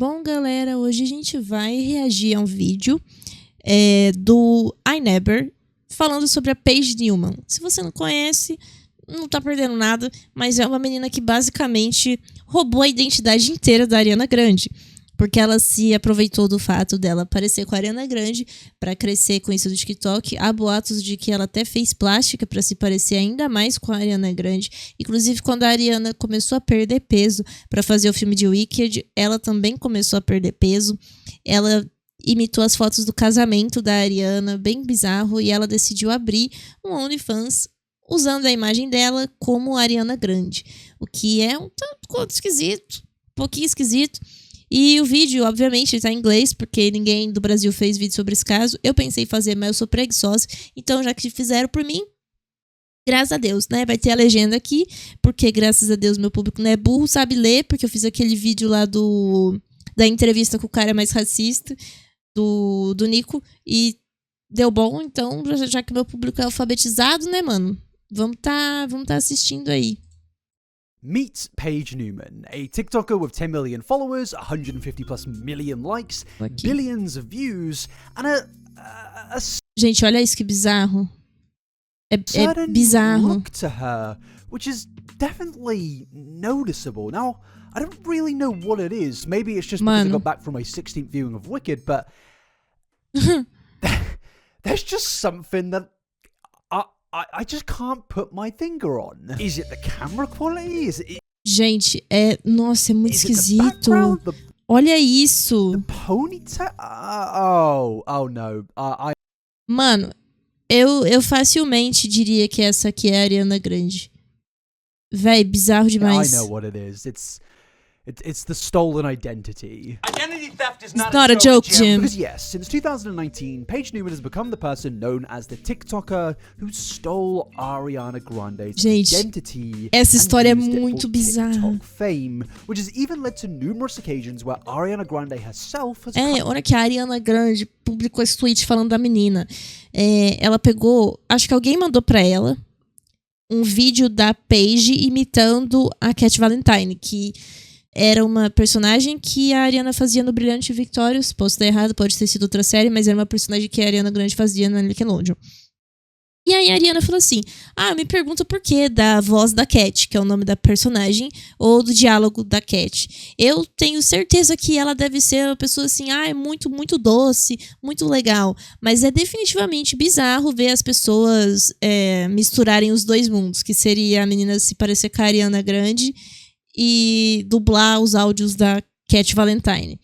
Bom, galera, hoje a gente vai reagir a um vídeo do iNever falando sobre a Paige Newman. Se você não conhece, não tá perdendo nada, mas é uma menina que basicamente roubou a identidade inteira da Ariana Grande. Porque ela se aproveitou do fato dela parecer com a Ariana Grande para crescer com isso do TikTok. Há boatos de que ela até fez plástica para se parecer ainda mais com a Ariana Grande. Inclusive, quando a Ariana começou a perder peso para fazer o filme de Wicked, ela também começou a perder peso. Ela imitou as fotos do casamento da Ariana, bem bizarro, e ela decidiu abrir um OnlyFans usando a imagem dela como Ariana Grande. O que é um tanto quanto esquisito, um pouquinho esquisito. E o vídeo, obviamente, está em inglês, porque ninguém do Brasil fez vídeo sobre esse caso. Eu pensei em fazer, mas eu sou preguiçosa. Então, já que fizeram por mim, graças a Deus, né? Vai ter a legenda aqui, porque graças a Deus meu público não é burro, sabe ler, porque eu fiz aquele vídeo lá da entrevista com o cara mais racista, do Nico, e deu bom. Então, já que meu público é alfabetizado, né, mano? Vamos tá assistindo aí. Meet Paige Newman, a TikToker with 10 million followers, 150 plus million likes, billions of views, and a Gente, olha isso que bizarro. É bizarro. look to her, which is definitely noticeable. Now, I don't really know what it is. Maybe it's just because I got back from my 16th viewing of Wicked, but there's just something that I just can't put my finger on. Is it the camera quality? Is it... Gente, nossa, é muito esquisito. Olha isso. The ponytail? Oh no. Mano, eu facilmente diria que essa aqui é a Ariana Grande. Véi, bizarro demais. I know what it is. It's the stolen identity. Identity theft is It's not a joke, Jim. Because yes, since 2019, Paige Newman has become the person known as the TikToker who stole Ariana Grande's identity. Essa história é and used it muito for bizarra. TikTok fame, which has even led to numerous occasions where Ariana Grande herself has olha que a Ariana Grande publicou esse tweet falando da menina. Ela pegou, acho que alguém mandou pra ela um vídeo da Paige imitando a Cat Valentine, que era uma personagem que a Ariana fazia no Brilhante Victorious. Posso estar errado, pode ter sido outra série, mas era uma personagem que a Ariana Grande fazia na Nickelodeon. E aí a Ariana falou assim, me pergunta por que da voz da Cat, que é o nome da personagem, ou do diálogo da Cat. Eu tenho certeza que ela deve ser uma pessoa assim, é muito, muito doce, muito legal. Mas é definitivamente bizarro ver as pessoas misturarem os dois mundos, que seria a menina se parecer com a Ariana Grande e dublar os áudios da Cat Valentine.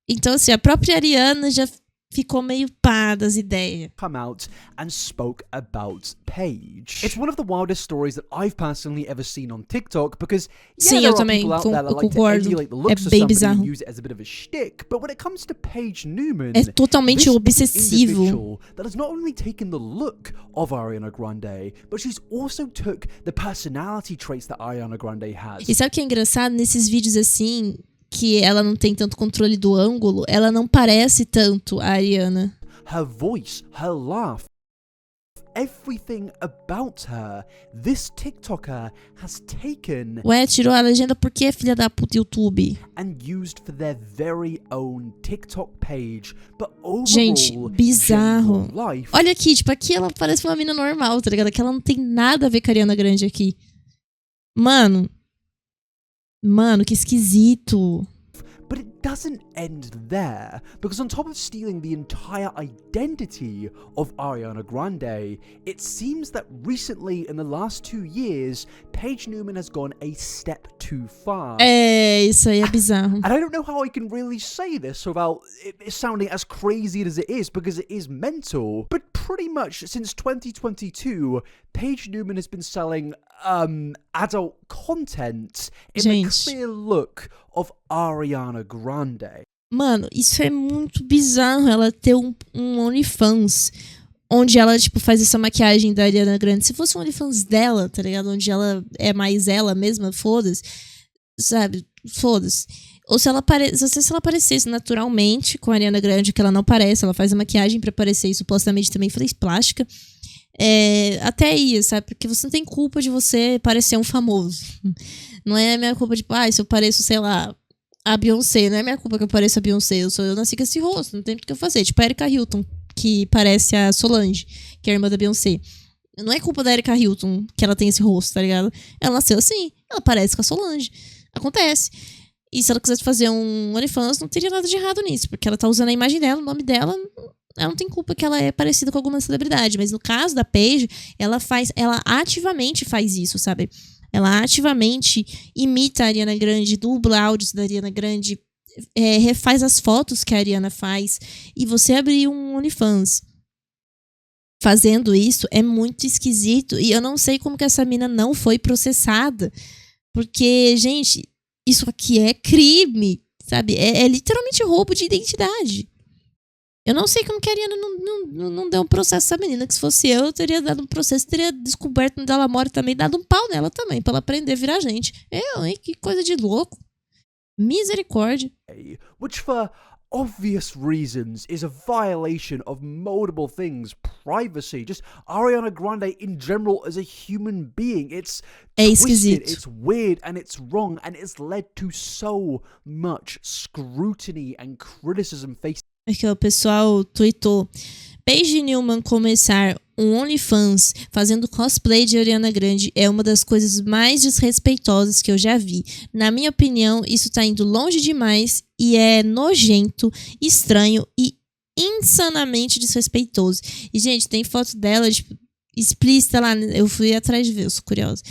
Então, assim, a própria Ariana já ficou meio pá das ideias. come out and spoke about Paige. It's one of the wildest stories that I've personally ever seen on TikTok because Sim, there eu are também people out there that like to concordo. emulate the looks of bem somebody bizarro. and use it as a bit of a shtick, but when it comes to Paige Newman, É totalmente this obsessivo. individual that has not only taken the look of Ariana Grande, but she's also took the personality traits that Ariana Grande has. E sabe o que é engraçado? Nesses vídeos assim, que ela não tem tanto controle do ângulo, ela não parece tanto a Ariana. Her voice, her laugh, everything about her, this TikToker has taken Ué, tirou a legenda por quê, filha da puta, YouTube? and used for their very own TikTok page, but overall, Gente, bizarro. general life, Olha aqui, tipo, aqui ela parece uma mina normal, tá ligado? Aqui ela não tem nada a ver com a Ariana Grande aqui. Mano, que esquisito. But it doesn't end there, because on top of stealing the entire identity of Ariana Grande, it seems that recently, in the last 2 years, Paige Newman has gone a step too far. Isso aí é bizarro. And I don't know how I can really say this without it sounding as crazy as it is, because it is mental. But pretty much since 2022, Paige Newman has been selling adult content in the clear look of Ariana Grande. Mano, isso é muito bizarro, ela ter um OnlyFans onde ela, tipo, faz essa maquiagem da Ariana Grande. Se fosse um OnlyFans dela, tá ligado? Onde ela é mais ela mesma, foda-se. Sabe? Foda-se. Ou se ela aparecesse naturalmente com a Ariana Grande, que ela não parece, ela faz a maquiagem pra aparecer e supostamente também faz plástica. Até ia, sabe? Porque você não tem culpa de você parecer um famoso. Não é a minha culpa de, se eu pareço, sei lá, a Beyoncé, não é minha culpa que eu pareça a Beyoncé, eu nasci com esse rosto, não tem o que eu fazer. Tipo a Erika Hilton, que parece a Solange, que é a irmã da Beyoncé. Não é culpa da Erika Hilton que ela tem esse rosto, tá ligado? Ela nasceu assim, ela parece com a Solange. Acontece. E se ela quisesse fazer um OnlyFans, não teria nada de errado nisso, porque ela tá usando a imagem dela, o nome dela, ela não tem culpa que ela é parecida com alguma celebridade. Mas no caso da Paige, ela ativamente faz isso, sabe? Ela ativamente imita a Ariana Grande, dubla áudios da Ariana Grande, refaz as fotos que a Ariana faz. E você abrir um OnlyFans fazendo isso é muito esquisito. E eu não sei como que essa mina não foi processada. Porque, gente, isso aqui é crime, sabe? É literalmente roubo de identidade. Eu não sei como que a Ariana não deu um processo essa menina, que se fosse eu teria dado um processo, teria descoberto onde ela mora também, dado um pau nela também, pra ela aprender a virar gente. Hein? Que coisa de louco. Misericórdia. Which for obvious reasons is a violation of multiple things. Privacy, just Ariana Grande in general as a human being. It's twisted, it's weird, and it's wrong, and it's led to so much scrutiny and criticism facing. Aqui o pessoal tweetou: Paige Newman começar um OnlyFans fazendo cosplay de Ariana Grande é uma das coisas mais desrespeitosas que eu já vi. Na minha opinião, isso tá indo longe demais e é nojento, estranho e insanamente desrespeitoso. E, gente, tem foto dela, tipo, explícita lá. Eu fui atrás de ver, eu sou curiosa.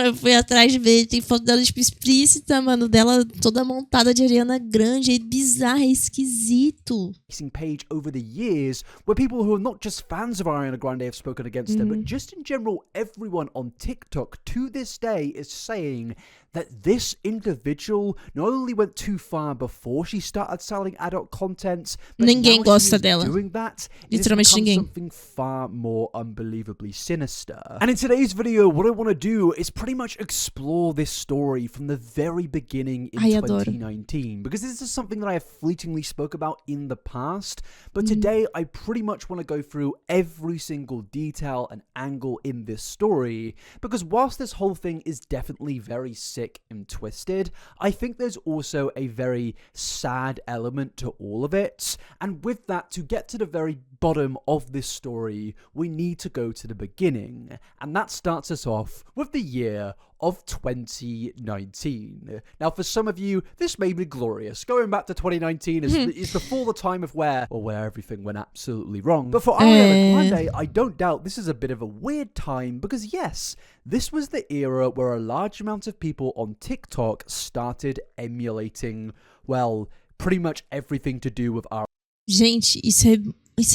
Eu fui atrás de ver, tem foto dela, tipo, explícita, mano, dela toda montada de Ariana Grande. É bizarro, é esquisito. Page over the years, where people who are not just fans of Ariana Grande have spoken against her, but just in general, everyone on TikTok to this day is saying that this individual not only went too far before she started selling adult content, but ninguém now gosta she is dela. doing that, Literalmente ninguém. Something far more unbelievably sinister. And in today's video, what I want to do is pretty much explore this story from the very beginning in 2019, because this is something that I have fleetingly spoke about in the past, but today I pretty much want to go through every single detail and angle in this story, because whilst this whole thing is definitely very sick and twisted, I think there's also a very sad element to all of it, and with that, to get to the very bottom of this story, we need to go to the beginning, and that starts us off with the year of 2019. Now, for some of you, this may be glorious. Going back to 2019 is before the time of where everything went absolutely wrong. But for Ariana Grande, I don't doubt this is a bit of a weird time, because yes, this was the era where a large amount of people on TikTok started emulating, well, pretty much everything to do with our... Gente, isso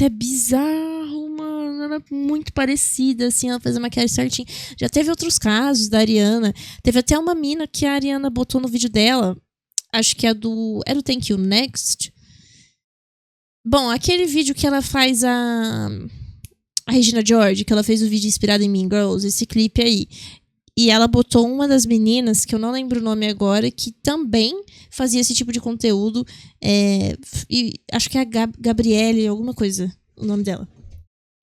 é bizarro, mano. Ela é muito parecida, assim, ela faz a maquiagem certinho. Já teve outros casos da Ariana. Teve até uma mina que a Ariana botou no vídeo dela. Acho que é do Thank You Next. Bom, aquele vídeo que ela faz a Regina George, que ela fez o vídeo inspirado em Mean Girls, esse clipe aí. E ela botou uma das meninas, que eu não lembro o nome agora, que também fazia esse tipo de conteúdo. E acho que é a Gabriele, alguma coisa, o nome dela.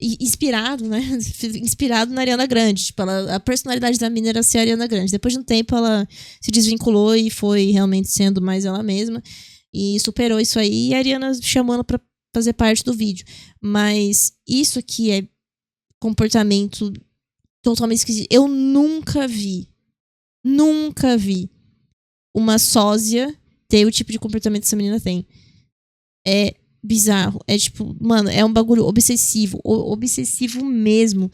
E inspirado, né? Inspirado na Ariana Grande. Tipo, a personalidade da menina era ser a Ariana Grande. Depois de um tempo, ela se desvinculou e foi realmente sendo mais ela mesma. E superou isso aí. E a Ariana chamou ela pra fazer parte do vídeo. Mas isso aqui é comportamento totalmente esquisito. Eu nunca vi uma sósia ter o tipo de comportamento que essa menina tem. É bizarro. É tipo, mano, é um bagulho obsessivo. Obsessivo mesmo.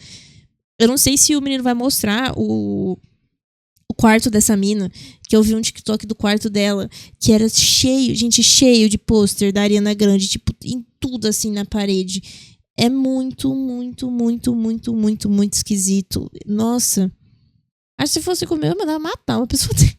Eu não sei se o menino vai mostrar o quarto dessa mina, que eu vi um TikTok do quarto dela, que era cheio de pôster da Ariana Grande, tipo, em tudo assim na parede. É muito esquisito. Nossa. Acho que se fosse comigo, eu mandava matar uma pessoa dessa.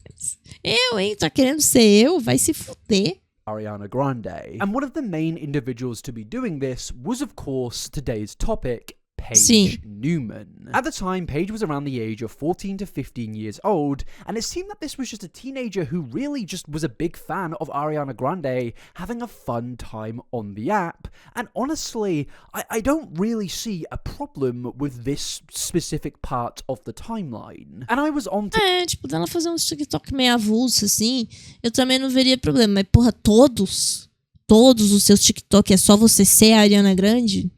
Tá querendo ser eu? Vai se fuder. Ariana Grande. And one of the main individuals to be doing this was, of course, today's topic, Paige Newman. At the time, Paige was around the age of 14 to 15 years old, and it seemed that this was just a teenager who really just was a big fan of Ariana Grande, having a fun time on the app. And honestly, I don't really see a problem with this specific part of the timeline. And I was on tipo, dela fazer uns TikTok meio avulso, assim, eu também não veria problema. Mas, porra, todos os seus TikTok é só você ser a Ariana Grande?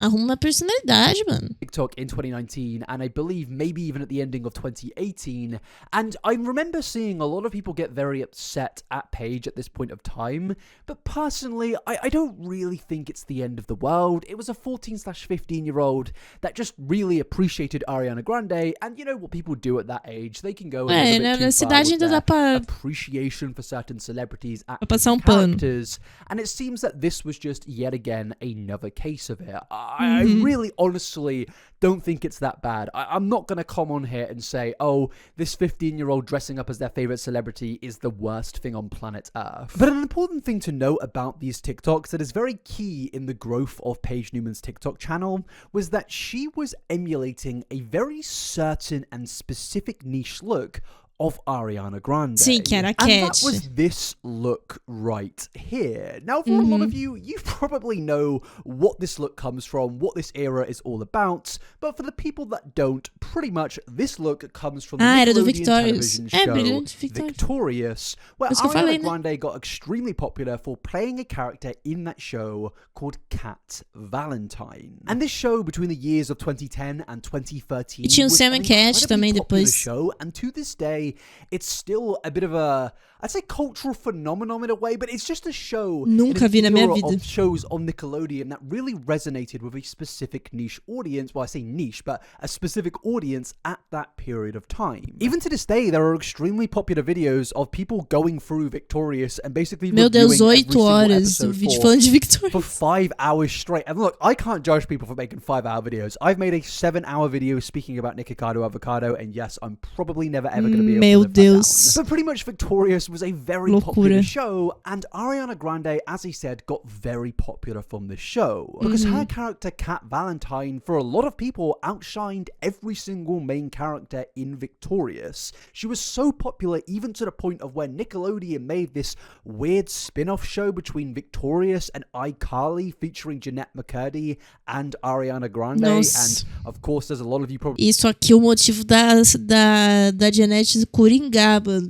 Arruma uma personalidade, mano. TikTok in 2019, and I believe maybe even at the ending of 2018. And I remember seeing a lot of people get very upset at Paige at this point of time. But personally, I don't really think it's the end of the world. It was a 14/15-year-old that just really appreciated Ariana Grande. And you know what people do at that age? They can go a little bit too far with their appreciation for certain celebrities, actors, and characters. And it seems that this was just yet again another case of it. I really honestly don't think it's that bad. I'm not going to come on here and say, oh, this 15-year-old dressing up as their favorite celebrity is the worst thing on planet Earth. But an important thing to note about these TikToks that is very key in the growth of Paige Newman's TikTok channel was that she was emulating a very certain and specific niche look of Ariana Grande. Sim, que era a and that Cat. was this look right here. Now, for a lot of you probably know what this look comes from, what this era is all about, but for the people that don't, pretty much this look comes from the Nickelodeon television show Victorious, where Ariana Grande got extremely popular for playing a character in that show called Cat Valentine. And this show between the years of 2010 and 2013 was an incredibly popular show, and to this day, it's still a bit of a, I'd say, cultural phenomenon in a way, but it's just a show of shows on Nickelodeon that really resonated with a specific niche audience. Well, I say niche, but a specific audience at that period of time. Even to this day, there are extremely popular videos of people going through Victorious and basically reviewing every single episode for 5 hours straight. And look, I can't judge people for making 5-hour videos. I've made a 7-hour video speaking about Nikocado Avocado, and yes, I'm probably never ever going to be able to live that down. But pretty much Victorious was a very popular show, and Ariana Grande, as I said, got very popular from this show because her character Cat Valentine, for a lot of people, outshined every single main character in Victorious. She was so popular even to the point of where Nickelodeon made this weird spin-off show between Victorious and iCarly featuring Jeanette McCurdy and Ariana Grande. Nossa. And of course, there's a lot of you probably... Isso aqui, o motivo da Jeanette coringar, mano.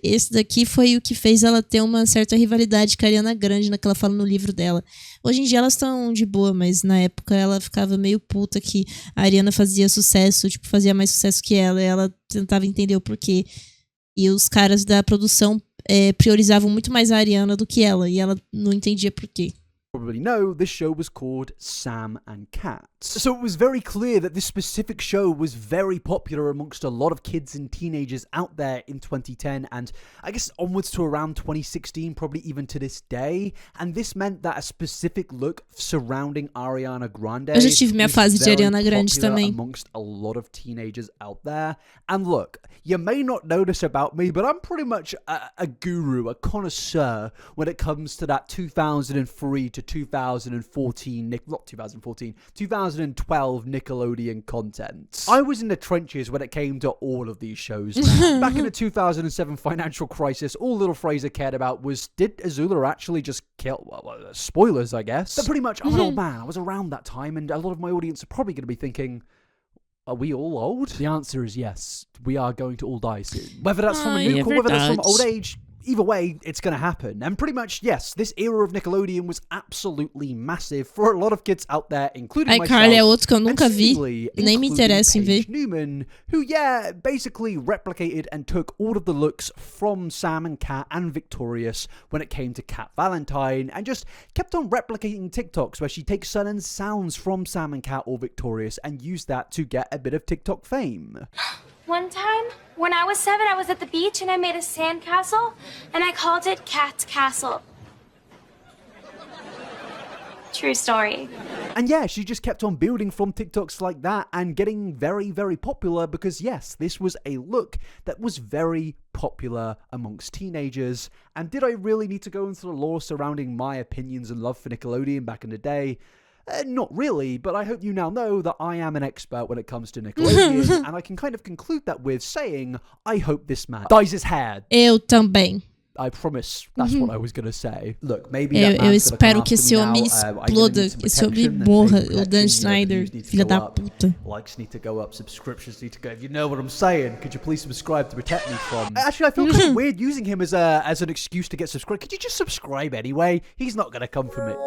Esse daqui foi o que fez ela ter uma certa rivalidade com a Ariana Grande, que ela fala no livro dela. Hoje em dia elas estão de boa, mas na época ela ficava meio puta que a Ariana fazia sucesso, tipo, fazia mais sucesso que ela, e ela tentava entender o porquê. E os caras da produção priorizavam muito mais a Ariana do que ela, e ela não entendia porquê. Probably know, this show was called Sam and Cat. So it was very clear that this specific show was very popular amongst a lot of kids and teenagers out there in 2010 and I guess onwards to around 2016, probably even to this day. And this meant that a specific look surrounding Ariana Grande Eu já tive minha fase de Ariana Grande também. Amongst a lot of teenagers out there. And look, you may not know this about me, but I'm pretty much a guru, a connoisseur when it comes to that 2003 to 2014, not 2014, 2012 Nickelodeon content. I was in the trenches when it came to all of these shows. Back in the 2007 financial crisis, all Little Fraser cared about was, did Azula actually just kill, well, spoilers, I guess. But pretty much, I'm an old man. I was around that time, and a lot of my audience are probably going to be thinking, are we all old? The answer is yes. We are going to all die soon. Whether that's from a nuke or whether that's from old age, either way, it's going to happen. And pretty much, yes, this era of Nickelodeon was absolutely massive for a lot of kids out there, including myself. iCarly é outro que eu nunca vi, nem me interessa em ver. Newman, who, yeah, basically replicated and took all of the looks from Sam and Cat and Victorious when it came to Cat Valentine and just kept on replicating TikToks where she takes certain sounds from Sam and Cat or Victorious and used that to get a bit of TikTok fame. One time, when I was 7, I was at the beach and I made a sand castle and I called it Cat's Castle. True story. And yeah, she just kept on building from TikToks like that and getting very, very popular because yes, this was a look that was very popular amongst teenagers. And did I really need to go into the lore surrounding my opinions and love for Nickelodeon back in the day? Not really, but I hope you now know that I am an expert when it comes to Nickelodeon, and I can kind of conclude that with saying, I hope this man dyes his hair. Eu também. I promise that's what I was gonna say. Look, maybe Eu espero que esse homem exploda, que esse homem morra, o Dan Schneider, filha da puta. Likes need to go up, subscriptions need to go. If you know what I'm saying, could you please subscribe to protect me from... Actually, I feel kind of weird using him as an excuse to get subscribed. Could you just subscribe anyway? He's not gonna come from it.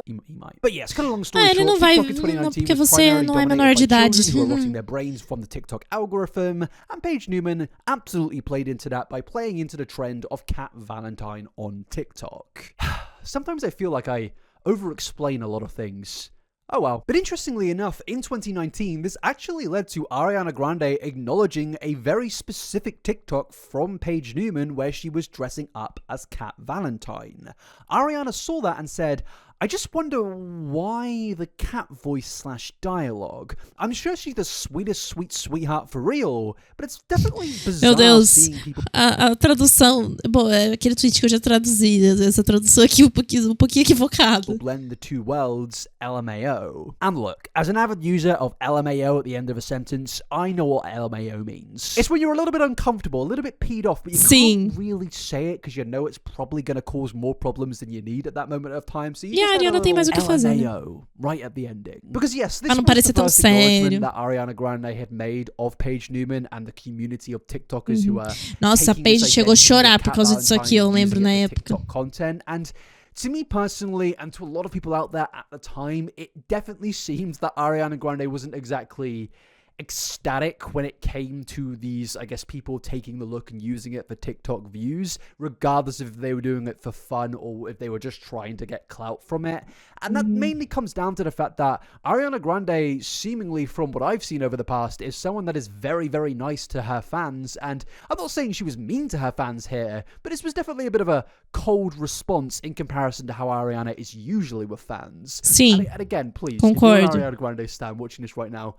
He might. But yes, kind of long story short, ele não vai, TikTok in 2019 porque was você primarily não é dominated menor de by idade. children who were rotting their brains from the TikTok algorithm, and Paige Newman absolutely played into that by playing into the trend of Cat Valentine on TikTok. Sometimes I feel like I over-explain a lot of things. Oh well. But interestingly enough, in 2019, this actually led to Ariana Grande acknowledging a very specific TikTok from Paige Newman where she was dressing up as Cat Valentine. Ariana saw that and said, I just wonder why the cat voice / dialogue. I'm sure she's the sweetest sweet sweetheart for real, but it's definitely bizarre. Meu Deus, seeing people... a tradução... Bom, é aquele tweet que eu já traduzi, essa tradução aqui um pouquinho equivocada. Blend the two worlds, LMAO. And look, as an avid user of LMAO at the end of a sentence, I know what LMAO means. It's when you're a little bit uncomfortable, a little bit peed off, but you can't really say it because you know it's probably going to cause more problems than you need at that moment of time. So you Ariana tem mais o que fazer. LMAO right at the ending. Because yes, this não was parecer the tão first sério. acknowledgement that Ariana Grande had made of Paige Newman and the community of TikTokers who are Nossa, a Paige chegou a chorar por causa disso aqui, eu lembro na época. Content. And to me personally, and to a lot of people out there at the time, it definitely seems that Ariana Grande wasn't exactly ecstatic when it came to these, I guess, people taking the look and using it for TikTok views, regardless if they were doing it for fun or if they were just trying to get clout from it. And that mainly comes down to the fact that Ariana Grande, seemingly from what I've seen over the past, is someone that is very, very nice to her fans. And I'm not saying she was mean to her fans here, but this was definitely a bit of a cold response in comparison to how Ariana is usually with fans. Sim, and again, please, concordo. if you're an Ariana Grande stan watching this right now,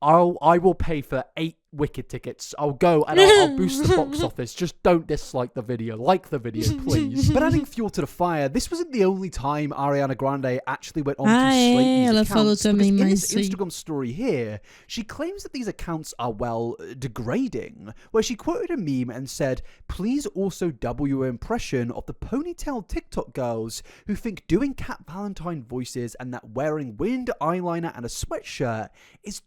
I will pay for 8 Wicked tickets. I'll go and I'll boost the box office. Just don't dislike the video. Like the video, please. But adding fuel to the fire, this wasn't the only time Ariana Grande actually went on to slate these accounts. Because in this Instagram story here, she claims that these accounts are, well, degrading. Where she quoted a meme and said, please also double your impression of the ponytail TikTok girls who think doing Cat Valentine voices and that wearing wind eyeliner and a sweatshirt is...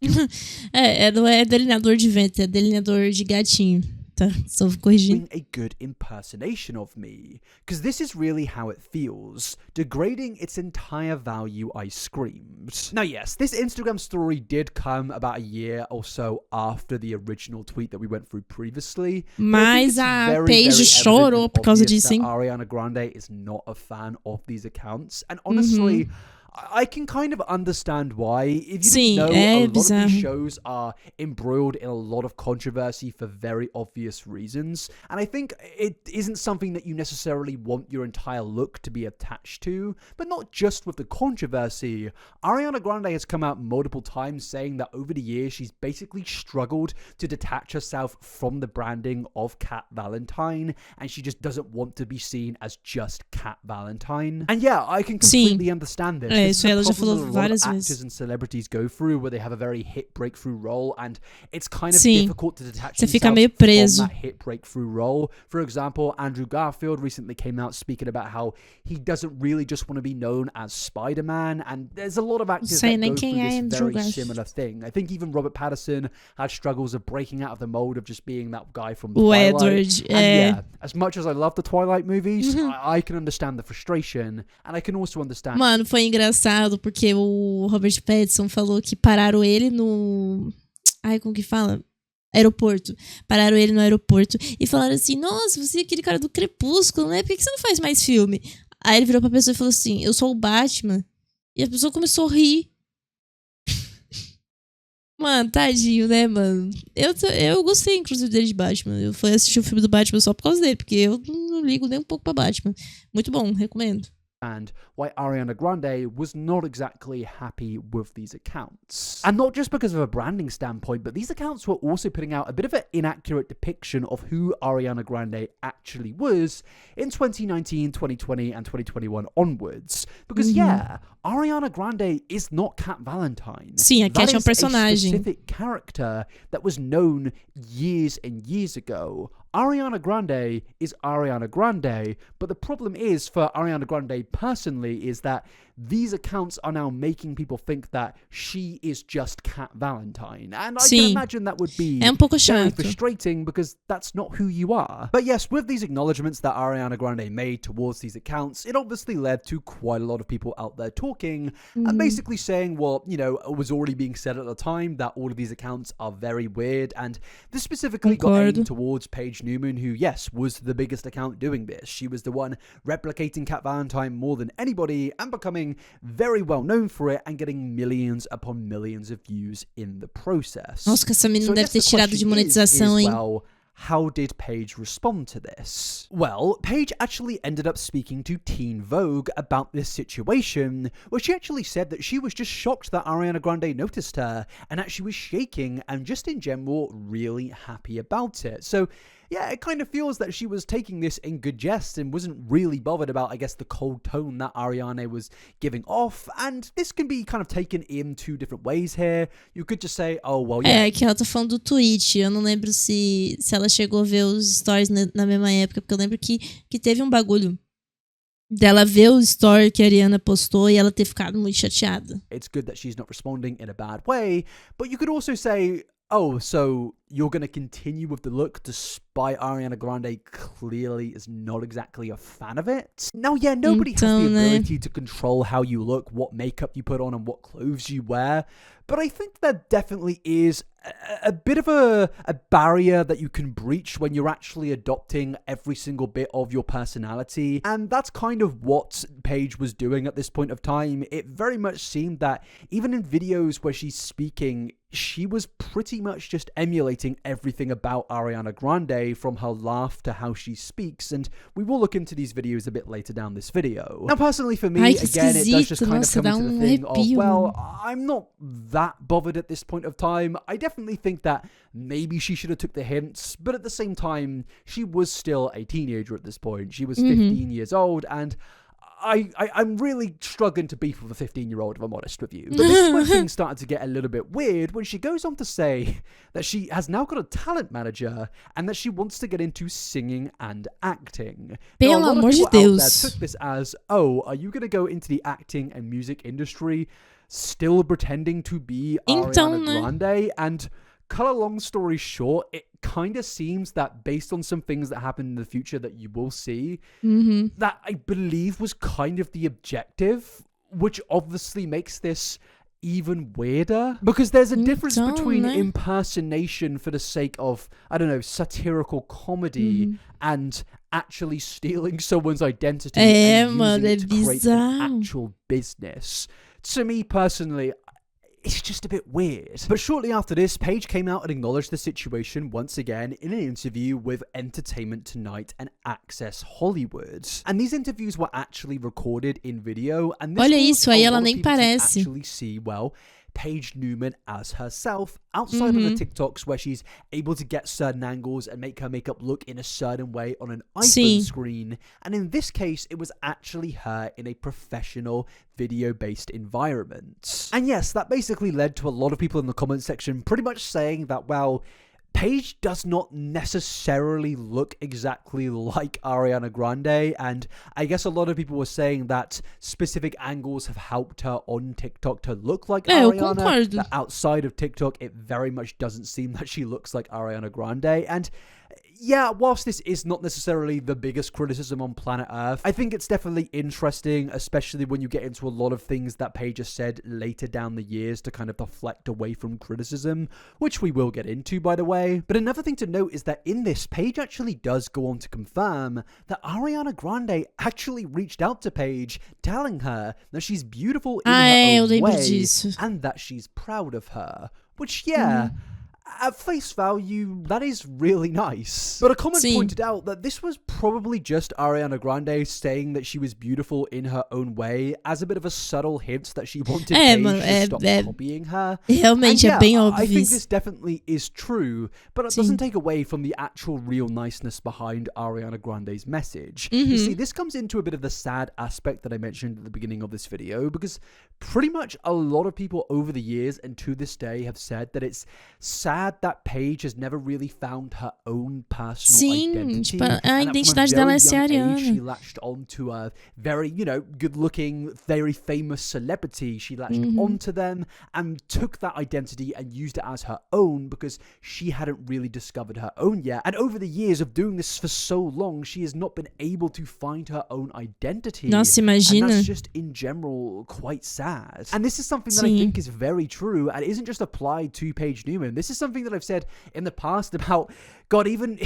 não é delineador de vento, é delineador de gatinho. Tá, só vou corrigir. A good impersonation of me. Because this is really how it feels. Degrading its entire value, I screamed. Now yes, this Instagram story did come about a year or so after the original tweet that we went through previously. Mas a Paige chorou por causa disso, hein? Ariana Grande is not a fan of these accounts. And honestly... I can kind of understand why. If you didn't know, a lot of these shows are embroiled in a lot of controversy for very obvious reasons. And I think it isn't something that you necessarily want your entire look to be attached to. But not just with the controversy. Ariana Grande has come out multiple times saying that over the years, she's basically struggled to detach herself from the branding of Cat Valentine. And she just doesn't want to be seen as just Cat Valentine. And yeah, I can completely understand this. Isso ela já falou várias vezes. Actors and celebrities go through where they have a very hit breakthrough role and it's kind of difficult to detach themselves from that hit breakthrough role. For example, Andrew Garfield recently came out speaking about how he doesn't really just want to be known as Spider-Man, and there's a lot of actors that go through this very similar thing. I think even Robert Pattinson had struggles of breaking out of the mold of just being that guy from Twilight. Edward, and yeah, as much as I love the Twilight movies, I can understand the frustration and I can also understand... Mano, foi engraçado porque o Robert Pattinson falou que pararam ele no... Ai, como que fala? Aeroporto. Pararam ele no aeroporto e falaram assim, nossa, você é aquele cara do Crepúsculo, né? Por que você não faz mais filme? Aí ele virou pra pessoa e falou assim, eu sou o Batman. E a pessoa começou a rir. Mano, tadinho, né, mano? Eu gostei, inclusive, dele de Batman. Eu fui assistir o filme do Batman só por causa dele, porque eu não ligo nem um pouco pra Batman. Muito bom, recomendo. and why Ariana Grande was not exactly happy with these accounts. And not just because of a branding standpoint, but these accounts were also putting out a bit of an inaccurate depiction of who Ariana Grande actually was in 2019, 2020, and 2021 onwards. Because Ariana Grande is not Cat Valentine. Sim, a Cat é personagem. A specific character that was known years and years ago. Ariana Grande is Ariana Grande, but the problem is for Ariana Grande personally is that these accounts are now making people think that she is just Cat Valentine. And I can imagine that would be very frustrating because that's not who you are. But yes, with these acknowledgements that Ariana Grande made towards these accounts, it obviously led to quite a lot of people out there talking and basically saying what, you know, was already being said at the time, that all of these accounts are very weird. And this specifically got aimed towards Paige Newman, who, yes, was the biggest account doing this. She was the one replicating Cat Valentine more than anybody and becoming very well known for it and getting millions upon millions of views in the process. Nossa, que essa menina deve ter tirado de monetização, hein? Well, how did Paige respond to this? Well, Paige actually ended up speaking to Teen Vogue about this situation, where she actually said that she was just shocked that Ariana Grande noticed her and actually was shaking and just in general really happy about it. So yeah, it kind of feels that she was taking this in good jest and wasn't really bothered about, I guess, the cold tone that Ariana was giving off. And this can be kind of taken in two different ways here. You could just say, oh, well, yeah. É, que ela tá falando do tweet. Eu não lembro se ela chegou a ver os stories na mesma época, porque eu lembro que teve um bagulho dela ver o story que a Ariana postou e ela ter ficado muito chateada. It's good that she's not responding in a bad way, but you could also say, oh, so you're going to continue with the look despite Ariana Grande clearly is not exactly a fan of it? Now, yeah, nobody has the ability to control how you look, what makeup you put on, and what clothes you wear. But I think there definitely is a bit of a barrier that you can breach when you're actually adopting every single bit of your personality. And that's kind of what Paige was doing at this point of time. It very much seemed that even in videos where she's speaking, she was pretty much just emulating everything about Ariana Grande, from her laugh to how she speaks, and we will look into these videos a bit later down this video. Now, personally for me, again, it does just kind of come into the thing of, well, I'm not that bothered at this point of time. I definitely think that maybe she should have took the hints, but at the same time, she was still a teenager at this point. She was 15 years old, and I'm really struggling to beef with a 15-year-old, if I'm honest with you. But this is when things started to get a little bit weird, when she goes on to say that she has now got a talent manager and that she wants to get into singing and acting. Now, a lot of people out there took this as, oh, are you going to go into the acting and music industry still pretending to be Ariana Grande? And cut a long story short, it kind of seems that based on some things that happen in the future that you will see, that I believe was kind of the objective, which obviously makes this even weirder, because there's a difference between impersonation for the sake of, I don't know, satirical comedy and actually stealing someone's identity and using it to create an actual business. To me personally, it's just a bit weird. But shortly after this, Paige came out and acknowledged the situation once again in an interview with Entertainment Tonight and Access Hollywood. And these interviews were actually recorded in video, and this caused a lot of people to actually see, well, Paige Newman as herself outside of the TikToks where she's able to get certain angles and make her makeup look in a certain way on an iPhone screen. And in this case, it was actually her in a professional video-based environment. And yes, that basically led to a lot of people in the comment section pretty much saying that, well, Paige does not necessarily look exactly like Ariana Grande, and I guess a lot of people were saying that specific angles have helped her on TikTok to look like Ariana. That outside of TikTok, it very much doesn't seem that she looks like Ariana Grande. And yeah, whilst this is not necessarily the biggest criticism on planet Earth, I think it's definitely interesting, especially when you get into a lot of things that Paige has said later down the years to kind of deflect away from criticism, which we will get into, by the way. But another thing to note is that in this, Paige actually does go on to confirm that Ariana Grande actually reached out to Paige, telling her that she's beautiful in her own way and that she's proud of her. Which, yeah... at face value, that is really nice. But a comment Sim. pointed out that this was probably just Ariana Grande saying that she was beautiful in her own way, as a bit of a subtle hint that she wanted Paige to stop copying her. Realmente And é bem I óbvio think isso. this definitely is true, but it doesn't take away from the actual real niceness behind Ariana Grande's message. You see, this comes into a bit of the sad aspect that I mentioned at the beginning of this video, because pretty much a lot of people over the years and to this day have said that it's sad that Paige has never really found her own personal identity. Tipo, a and that identidade from a dela very é ser young age, Ariana. she latched onto a very, good-looking, very famous celebrity. She latched onto them and took that identity and used it as her own because she hadn't really discovered her own yet. And over the years of doing this for so long, she has not been able to find her own identity. Nossa, And imagina. that's just, in general, quite sad. And this is something that I think is very true, and it isn't just applied to Paige Newman. This is something that I've said in the past about, God, even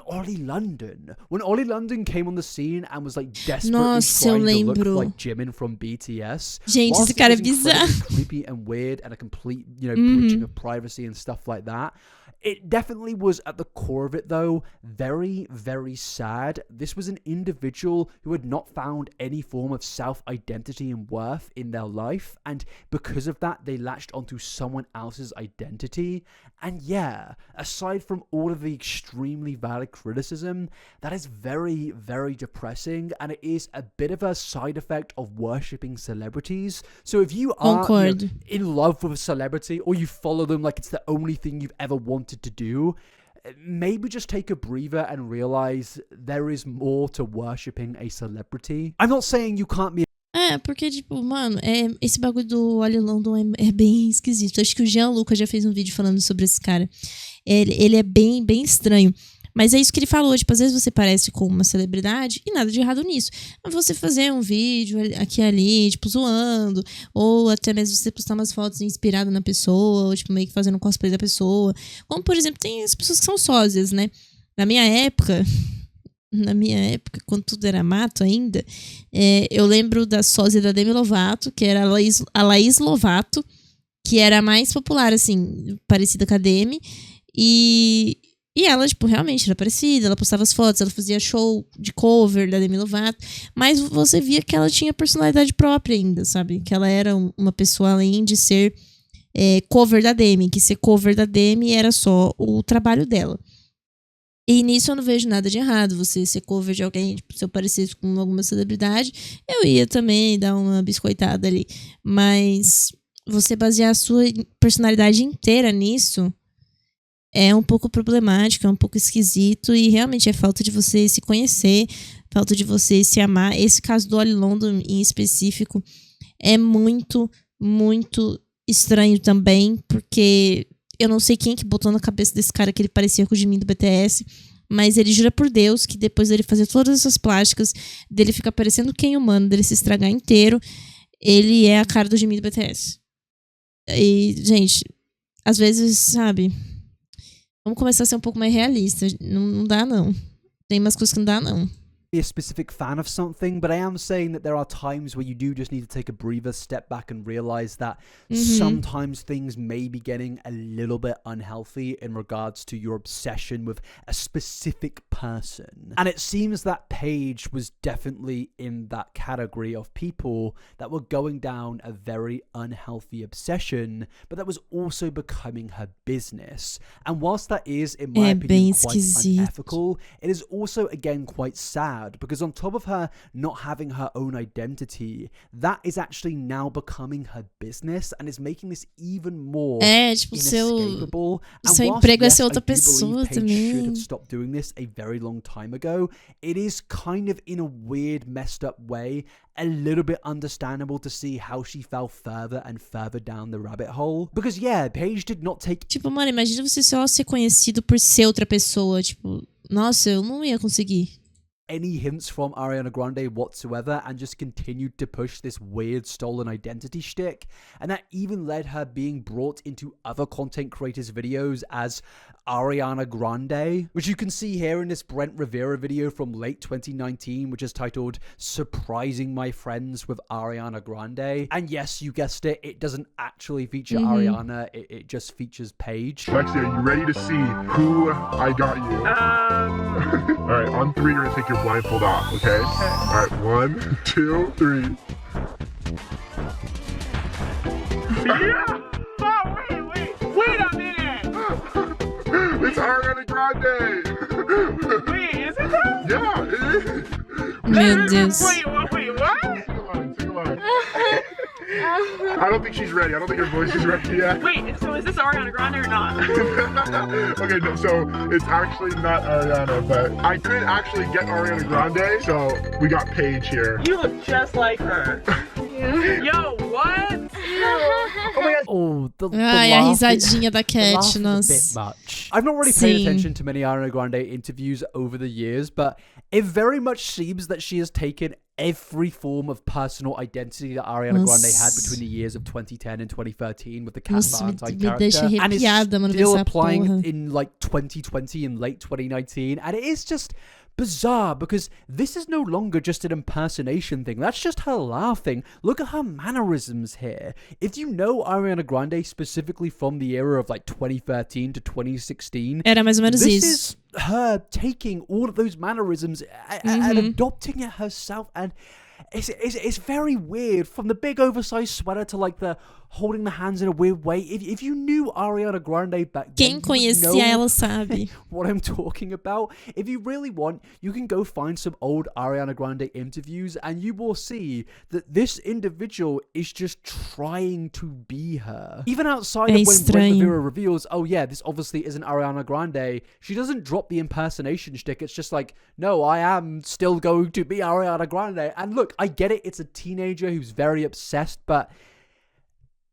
Ollie London. When Ollie London came on the scene and was like desperately Nossa, eu trying to look lembro. like Jimin from BTS. Gente, whilst esse cara it é was incredibly bizarro. creepy and weird and a complete, breaching of privacy and stuff like that. It definitely was, at the core of it though, very, very sad. This was an individual who had not found any form of self-identity and worth in their life, and because of that, they latched onto someone else's identity. And yeah, aside from all of the extremely valid criticism, that is very, very depressing, and it is a bit of a side effect of worshipping celebrities. So if you are Concordo. in love with a celebrity, or you follow them like it's the only thing you've ever wanted to do, maybe just take a breather and realize there is more to worshipping a celebrity. I'm not saying you can't be Porque, tipo, mano, esse bagulho do Ollie London é bem esquisito. Acho que o Jean Lucas já fez um vídeo falando sobre esse cara. Ele é bem, bem estranho. Mas é isso que ele falou, tipo, às vezes você parece com uma celebridade e nada de errado nisso. Mas você fazer um vídeo aqui e ali, tipo, zoando, ou até mesmo você postar umas fotos inspiradas na pessoa, ou tipo, meio que fazendo cosplay da pessoa. Como, por exemplo, tem as pessoas que são sósias, né? Na minha época, quando tudo era mato ainda, eu lembro da sósia da Demi Lovato, que era a Laís Lovato, que era a mais popular, assim, parecida com a Demi. E ela, tipo, realmente era parecida, ela postava as fotos, ela fazia show de cover da Demi Lovato, mas você via que ela tinha personalidade própria ainda, sabe? Que ela era uma pessoa além de ser cover da Demi, que ser cover da Demi era só o trabalho dela. E nisso eu não vejo nada de errado, você ser cover de alguém, tipo, se eu parecesse com alguma celebridade, eu ia também dar uma biscoitada ali. Mas você basear a sua personalidade inteira nisso é um pouco problemático, é um pouco esquisito e realmente é falta de você se conhecer, falta de você se amar. Esse caso do Ollie London em específico é muito, muito estranho também, porque eu não sei quem que botou na cabeça desse cara que ele parecia com o Jimin do BTS, mas ele jura por Deus que depois dele fazer todas essas plásticas, dele ficar parecendo quem humano, dele se estragar inteiro, ele é a cara do Jimin do BTS. E, gente, às vezes, sabe, vamos começar a ser um pouco mais realista. Não dá, não. Tem umas coisas que não dá, não. a specific fan of something, but I am saying that there are times where you do just need to take a breather, step back and realize that sometimes things may be getting a little bit unhealthy in regards to your obsession with a specific person. And it seems that Paige was definitely in that category of people that were going down a very unhealthy obsession, but that was also becoming her business. And whilst that is, in my opinion, quite unethical, it is also, again, quite sad, because on top of her not having her own identity, that is actually now becoming her business and is making this even more inescapable. And seu whilst, emprego é yes, ser outra I do pessoa believe Paige também. should have stopped doing this a very long time ago, it is kind of, in a weird, messed up way, a little bit understandable to see how she fell further and further down the rabbit hole. Because, yeah, Paige did not take... Tipo, mano, imagina você só ser conhecido por ser outra pessoa. Tipo, nossa, eu não ia conseguir. any hints from Ariana Grande whatsoever and just continued to push this weird stolen identity shtick. And that even led her being brought into other content creators' videos as Ariana Grande, which you can see here in this Brent Rivera video from late 2019, which is titled Surprising My Friends with Ariana Grande. And yes, you guessed it, it doesn't actually feature Ariana, it just features Paige. Lexi, are you ready to see who I got you? All right, on 3, you're gonna take your blindfold off, okay? All right, 1, 2, 3. Yeah! Oh, wait a minute! It's Ariana Grande! Wait, is it that? Yeah, it is! Meu Deus. Wait, what? Sing along. I don't think she's ready. I don't think her voice is ready yet. Wait, so is this Ariana Grande or not? Okay, no, so it's actually not Ariana, but I could actually get Ariana Grande, so we got Paige here. You look just like her. Yo, what? Oh my god. Oh, the Ai, a laugh, risadinha da the laugh Cat, is a nossa. bit much. I've not really paid Sim. attention to many Ariana Grande interviews over the years, but it very much seems that she has taken every form of personal identity that Ariana Grande had between the years of 2010 and 2013 with the Cat Nossa, Valentine me deixa character, and is arrepiada, mano, ver still essa applying porra. in like 2020 and late 2019, and it is just bizarre because this is no longer just an impersonation thing. That's just her laughing. Look at her mannerisms here. If you know Ariana Grande specifically from the era of like 2013 to 2016, Era mais ou menos this isso. is her taking all of those mannerisms and adopting it herself, and it's very weird. From the big oversized sweater to like the holding the hands in a weird way. If you knew Ariana Grande back then, Quem you would conhecia know ela sabe. what I'm talking about. If you really want, you can go find some old Ariana Grande interviews and you will see that this individual is just trying to be her. Even outside of when Brent estranho. Rivera reveals, oh yeah, this obviously isn't Ariana Grande, she doesn't drop the impersonation shtick. It's just like, no, I am still going to be Ariana Grande. And look, I get it, it's a teenager who's very obsessed, but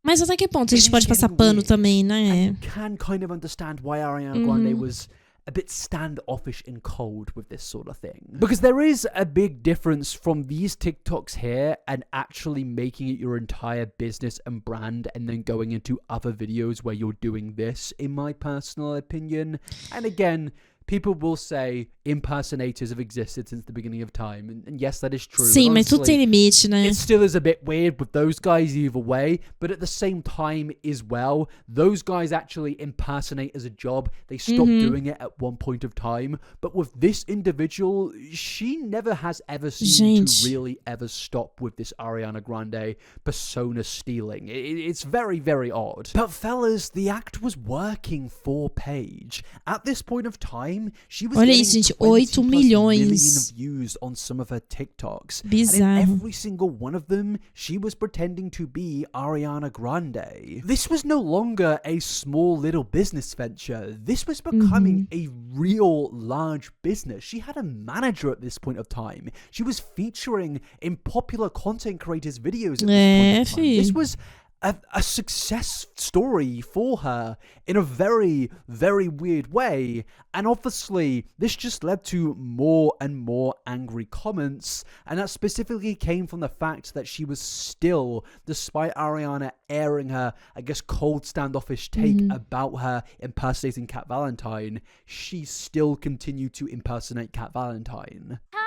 Mas até que ponto a gente pode passar pano também, né? you can kind of understand why Ariana Grande was a bit standoffish and cold with this sort of thing. Because there is a big difference from these TikToks here and actually making it your entire business and brand and then going into other videos where you're doing this, in my personal opinion. And again, people will say impersonators have existed since the beginning of time. And yes, that is true. Sim, But mas tudo honestly, tem limite, né? it still is a bit weird with those guys either way, but at the same time as well, those guys actually impersonate as a job. They stop doing it at one point of time. But with this individual, she never has ever seemed to Gente. really ever stop with this Ariana Grande persona stealing. It's very, very odd. But fellas, the act was working for Paige. At this point of time, she was Olha getting isso, gente, 20 8 plus million milhões. views on some of her TikToks. Bizarro. And in every single one of them, she was pretending to be Ariana Grande. This was no longer a small little business venture. This was becoming a real large business. She had a manager at this point of time. She was featuring in popular content creators' videos at this point of time. filho. This was a success story for her in a very, very weird way. And obviously, this just led to more and more angry comments. And that specifically came from the fact that she was still, despite Ariana airing her, I guess, cold standoffish take about her impersonating Cat Valentine, she still continued to impersonate Cat Valentine. Hi.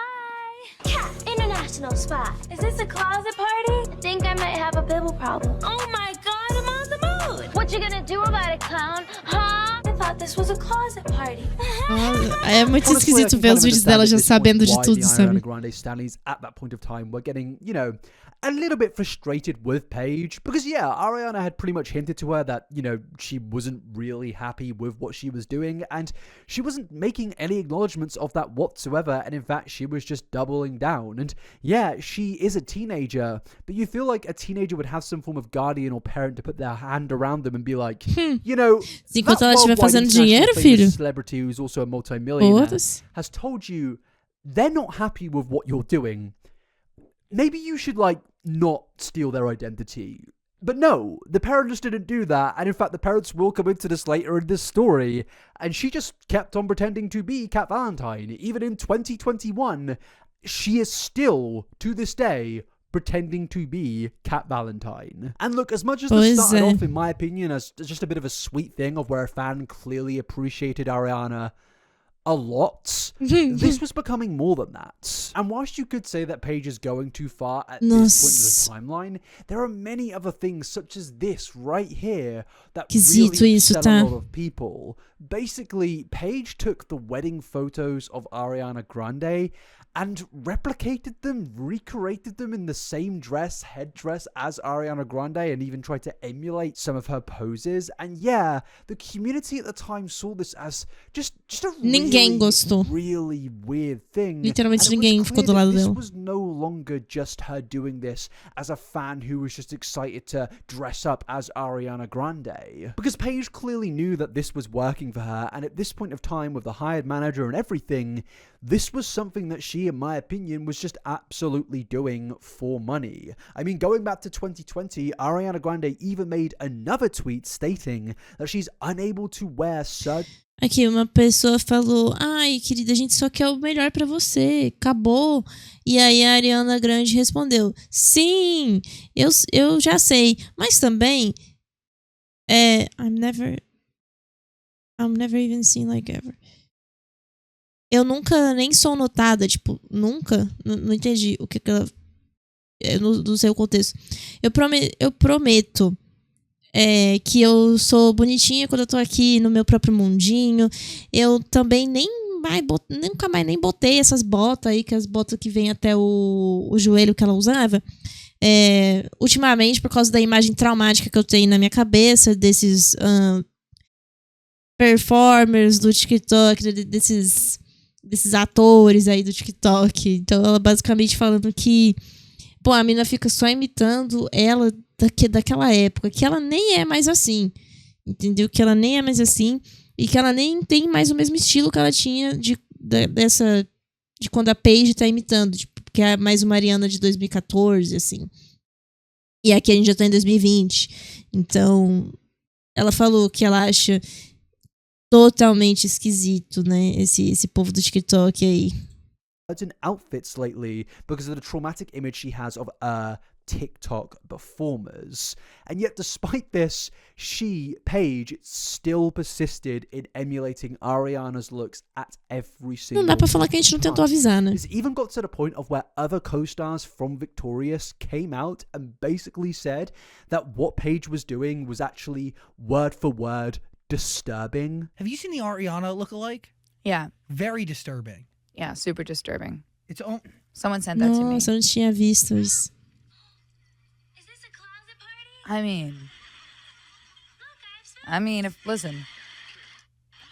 Cat, international spot. Is this a closet party? I think I might have a bibble problem. Oh my god, I'm on the mood. What you gonna do about it, clown? Huh? I thought this was a closet party. É muito Honestly, I esquisito can ver kind os of vídeos understand dela at já this sabendo point de why tudo, the sabe? Ariana Grande standees at that point of time were getting, you know, a little bit frustrated with Paige because, yeah, Ariana had pretty much hinted to her that, you know, she wasn't really happy with what she was doing and she wasn't making any acknowledgements of that whatsoever. And in fact, she was just doubling down. And yeah, she is a teenager, but you feel like a teenager would have some form of guardian or parent to put their hand around them and be like, you know, Enquanto that ela estiver worldwide fazendo international dinheiro, famous filho. celebrity who's also a multi-millionaire Foda-se. has told you they're not happy with what you're doing. Maybe you should, like, not steal their identity. But no, the parents didn't do that, and in fact the parents will come into this later in this story, and she just kept on pretending to be Cat Valentine. Even in 2021, she is still, to this day, pretending to be Cat Valentine. And look, as much as this started off, in my opinion, as just a bit of a sweet thing of where a fan clearly appreciated Ariana a lot, this was becoming more than that. And whilst you could say that Paige is going too far at this point in the timeline, there are many other things such as this right here that really upset a lot of people. Basically, Paige took the wedding photos of Ariana Grande and replicated them, recreated them in the same headdress as Ariana Grande, and even tried to emulate some of her poses. And yeah, the community at the time saw this as just a really weird thing. Literalmente ninguém ficou do lado dela. This was no longer just her doing this as a fan who was just excited to dress up as Ariana Grande. Because Paige clearly knew that this was working for her, and at this point of time, with the hired manager and everything, this was something that she, in my opinion, was just absolutely doing for money. I mean, going back to 2020, Ariana Grande even made another tweet stating that she's unable to wear certain... Aqui, uma pessoa falou, ai, querida, a gente só quer o melhor pra você, acabou. E aí a Ariana Grande respondeu, sim, eu já sei, mas também, I'm never even seen like ever. Eu nunca nem sou notada, tipo, nunca, não entendi o que ela... não sei o contexto. Eu prometo que eu sou bonitinha quando eu tô aqui no meu próprio mundinho. Eu também nunca mais nem botei essas botas aí, que as botas que vêm até o joelho que ela usava. Ultimamente, por causa da imagem traumática que eu tenho na minha cabeça, desses performers do TikTok, desses atores aí do TikTok. Então ela basicamente falando que a mina fica só imitando ela daquela época, que ela nem é mais assim, entendeu? Que ela nem é mais assim e que ela nem tem mais o mesmo estilo que ela tinha de quando a Paige tá imitando, tipo, que é mais uma Ariana de 2014, assim. E aqui a gente já tá em 2020. Então ela falou que ela acha totalmente esquisito, né? Esse povo do TikTok aí. Certain outfits lately because of the traumatic image she has of TikTok performers. And yet, despite this, Paige, still persisted in emulating Ariana's looks at every single... Não dá pra falar que a gente não tentou avisar, né? It's even got to the point of where other co-stars from Victorious came out and basically said that what Paige was doing was actually word for word disturbing. Have you seen the Ariana lookalike? Yeah. Very disturbing. Yeah, super disturbing. Someone sent that to me. Nossa, eu não tinha visto isso. Is this a closet party? I mean, listen,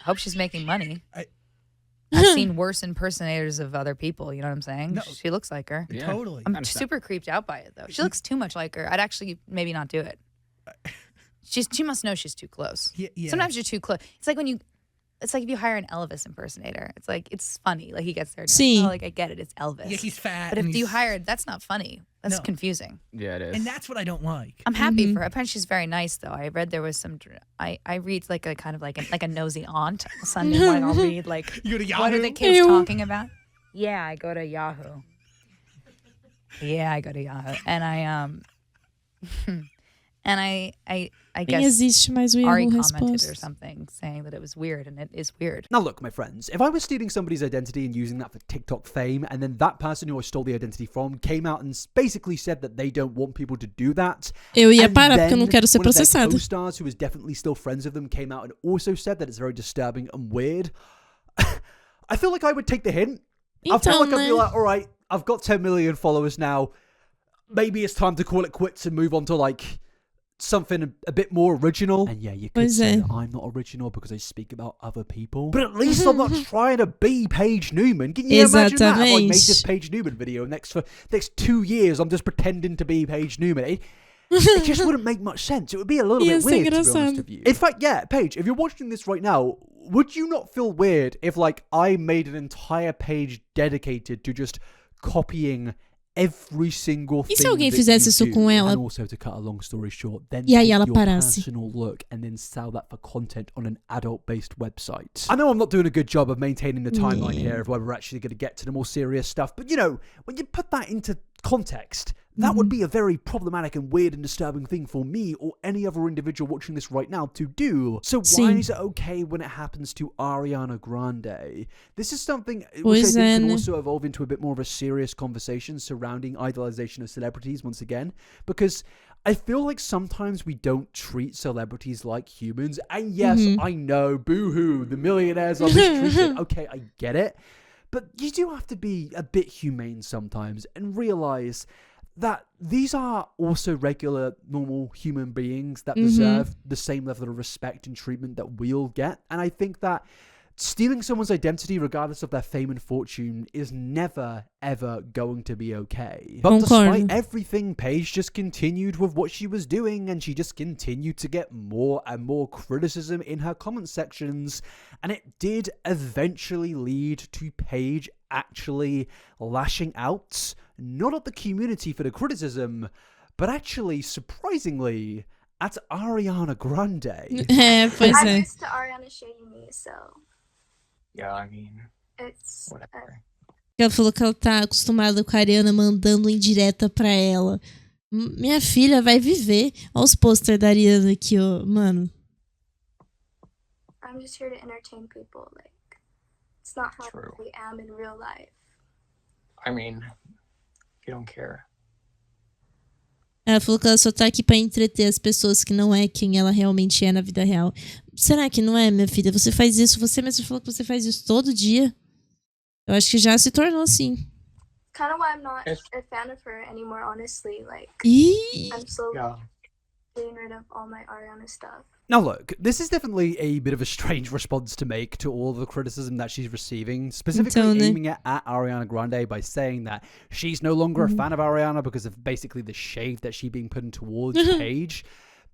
I hope she's making money. I've seen worse impersonators of other people, you know what I'm saying? No. She looks like her. Yeah. Totally. I'm super creeped out by it, though. She looks too much like her. I'd actually maybe not do it. She must know she's too close. Yeah. Sometimes you're too close. It's like if you hire an Elvis impersonator. It's like, it's funny. Like, he gets there. See. I get it. It's Elvis. Yeah, he's fat. But if you hired, that's not funny. That's confusing. Yeah, it is. And that's what I don't like. I'm happy for her. Apparently, she's very nice, though. I read there was some... I read like a kind of like a nosy aunt. Sunday morning, I'll read like... You go to Yahoo? What are the kids talking about? Yeah, I go to Yahoo. And I guess existe mais o Ari erro commented or resposta. something saying that it was weird, and it is weird. Now look, my friends, if I was stealing somebody's identity and using that for TikTok fame, and then that person who I stole the identity from came out and basically said that they don't want people to do that, Eu ia and parar then porque eu não quero ser one of their processado. co-stars who is definitely still friends with them came out and also said that it's very disturbing and weird, I feel like I would take the hint. I feel like I'd be like, alright, I've got 10 million followers now, maybe it's time to call it quits and move on to like something a bit more original. And yeah, you could say that I'm not original because I speak about other people. But at least I'm not trying to be Paige Newman. Can you imagine that? If I made this Paige Newman video and for next 2 years I'm just pretending to be Paige Newman. It just wouldn't make much sense. It would be a little bit weird, to be honest with you. In fact, yeah, Paige, if you're watching this right now, would you not feel weird if like I made an entire page dedicated to just copying every single thing E se alguém that fizesse you isso do, com ela? and also to cut a long story short, then E aí take ela your parasse? personal look and then sell that for content on an adult-based website. I know I'm not doing a good job of maintaining the timeline here of where we're actually going to get to the more serious stuff, but you know, when you put that into context, that would be a very problematic and weird and disturbing thing for me or any other individual watching this right now to do. So why Sim. is it okay when it happens to Ariana Grande? This is something which I Pois think é, can né? also evolve into a bit more of a serious conversation surrounding idolization of celebrities once again, because I feel like sometimes we don't treat celebrities like humans. And yes, I know, boo-hoo, the millionaires are mistreated. Okay, I get it. But you do have to be a bit humane sometimes and realize that these are also regular, normal human beings that deserve the same level of respect and treatment that we'll get. And I think that stealing someone's identity, regardless of their fame and fortune, is never, ever going to be okay. But despite everything, Paige just continued with what she was doing, and she just continued to get more and more criticism in her comment sections. And it did eventually lead to Paige actually lashing out, not at the community for the criticism, but actually, surprisingly, at Ariana Grande. É, pois I'm é. used to Ariana shading me, so Yeah, I mean, it's whatever. Ela falou que ela tá acostumada com a Ariana mandando indireta pra ela. Minha filha vai viver. Olha os posters da Ariana aqui, ó. Mano. I'm just here to entertain people. Like, it's not how True. I am in real life. I mean, you don't care. Ela falou que ela só tá aqui pra entreter as pessoas, que não é quem ela realmente é na vida real. Será que não é, minha filha? Você faz isso, você mesmo falou que você faz isso todo dia. Eu acho que já se tornou assim. Kind of why I'm not a fan of her anymore, honestly. Like, Ih! I'm slowly Yeah. getting rid of all my Ariana stuff. Now look, this is definitely a bit of a strange response to make to all the criticism that she's receiving, specifically Então, né? aiming it at Ariana Grande by saying that she's no longer a fan of Ariana because of basically the shade that she's being put in towards Paige.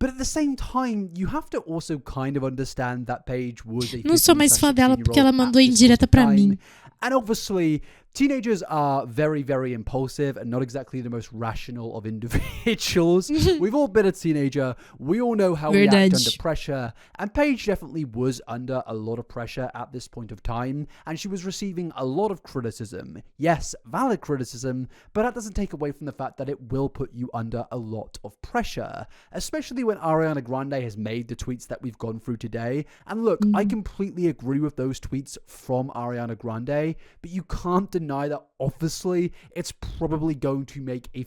But at the same time, you have to also kind of understand that Paige was a Não sou mais fã dela porque ela 15-16-year-old mandou at this indireta point pra in mim. time. And obviously, teenagers are very, very impulsive and not exactly the most rational of individuals. We've all been a teenager. We all know how we act Verdade. under pressure. And Paige definitely was under a lot of pressure at this point of time. And she was receiving a lot of criticism. Yes, valid criticism, but that doesn't take away from the fact that it will put you under a lot of pressure. Especially when Ariana Grande has made the tweets that we've gone through today. And look, I completely agree with those tweets from Ariana Grande, but you can't deny that obviously it's probably going to make a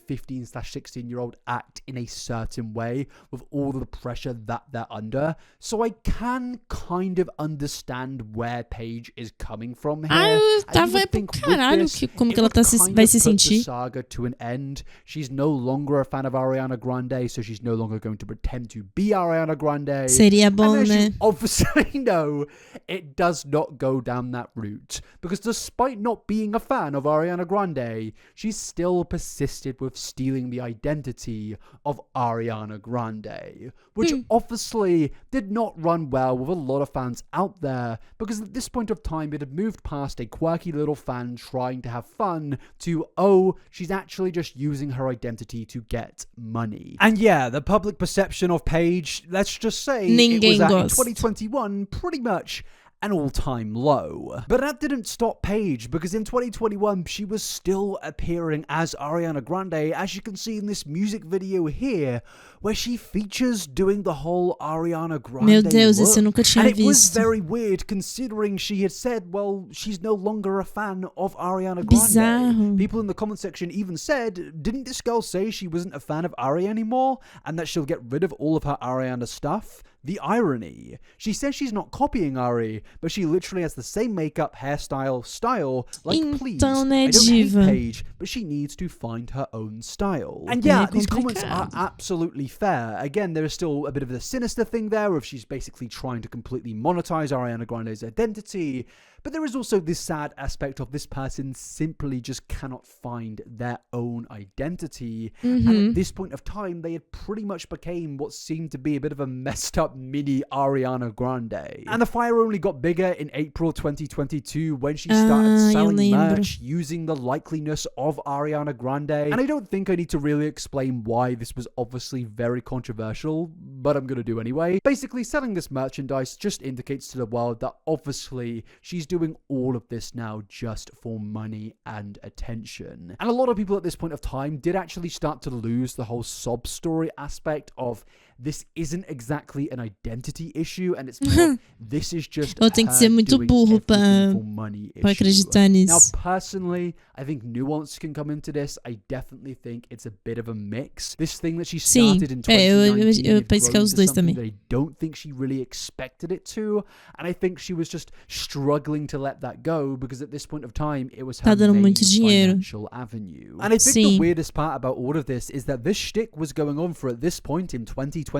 15-16-year-old act in a certain way with all of the pressure that they're under. So I can kind of understand where Paige is coming from here. Ah, eu And you tava would pro think with caralho this, como it que ela would tá kind vai of se put the sentir. saga to an end. She's no longer a fan of Ariana Grande, so she's no longer going to pretend to be Ariana Grande. Seria bom, And as né? you obviously know, it does not go down that route. Because despite not being a fan of Ariana Grande, she still persisted with stealing the identity of Ariana Grande. Which obviously did not run well with a lot of fans out there, because at this point of time it had moved past a quirky little fan trying to have fun to, oh, she's actually just using her identity to get money. And yeah, the public perception of Paige, let's just say, it was Ninguém at in gosta. 2021 pretty much an all-time low. But that didn't stop Paige, because in 2021 she was still appearing as Ariana Grande, as you can see in this music video here, where she features doing the whole Ariana Grande Meu Deus, look. esse eu nunca tinha And it was visto. very weird considering she had said, well, she's no longer a fan of Ariana Grande. Bizarro. People in the comment section even said, didn't this girl say she wasn't a fan of Ari anymore and that she'll get rid of all of her Ariana stuff? The irony. She says she's not copying Ari, but she literally has the same makeup, hairstyle, style. Like, please, Então, né, I don't hate diva? Paige, but she needs to find her own style. And yeah, É these comments are complicado. absolutely fair. Again, there is still a bit of a sinister thing there, of she's basically trying to completely monetize Ariana Grande's identity. But there is also this sad aspect of this person simply just cannot find their own identity. And at this point of time, they had pretty much became what seemed to be a bit of a messed up mini Ariana Grande. And the fire only got bigger in April 2022 when she started selling merch using the likeliness of Ariana Grande. And I don't think I need to really explain why this was obviously very controversial, but I'm gonna do anyway. Basically, selling this merchandise just indicates to the world that obviously she's doing all of this now just for money and attention. And a lot of people at this point of time did actually start to lose the whole sob story aspect of this isn't exactly an identity issue, and it's more, this is just Eu tenho que ser muito burro pra acreditar nisso. Now, personally, I think nuance can come into this. I definitely think it's a bit of a mix. This thing that she started in 2019 eu penso que é os dois também. that I don't think she really expected it to, and I think she was just struggling to let that go because at this point of time, it was her main financial avenue. And I think the weirdest part about all of this is that this shtick was going on for, at this point in 2022,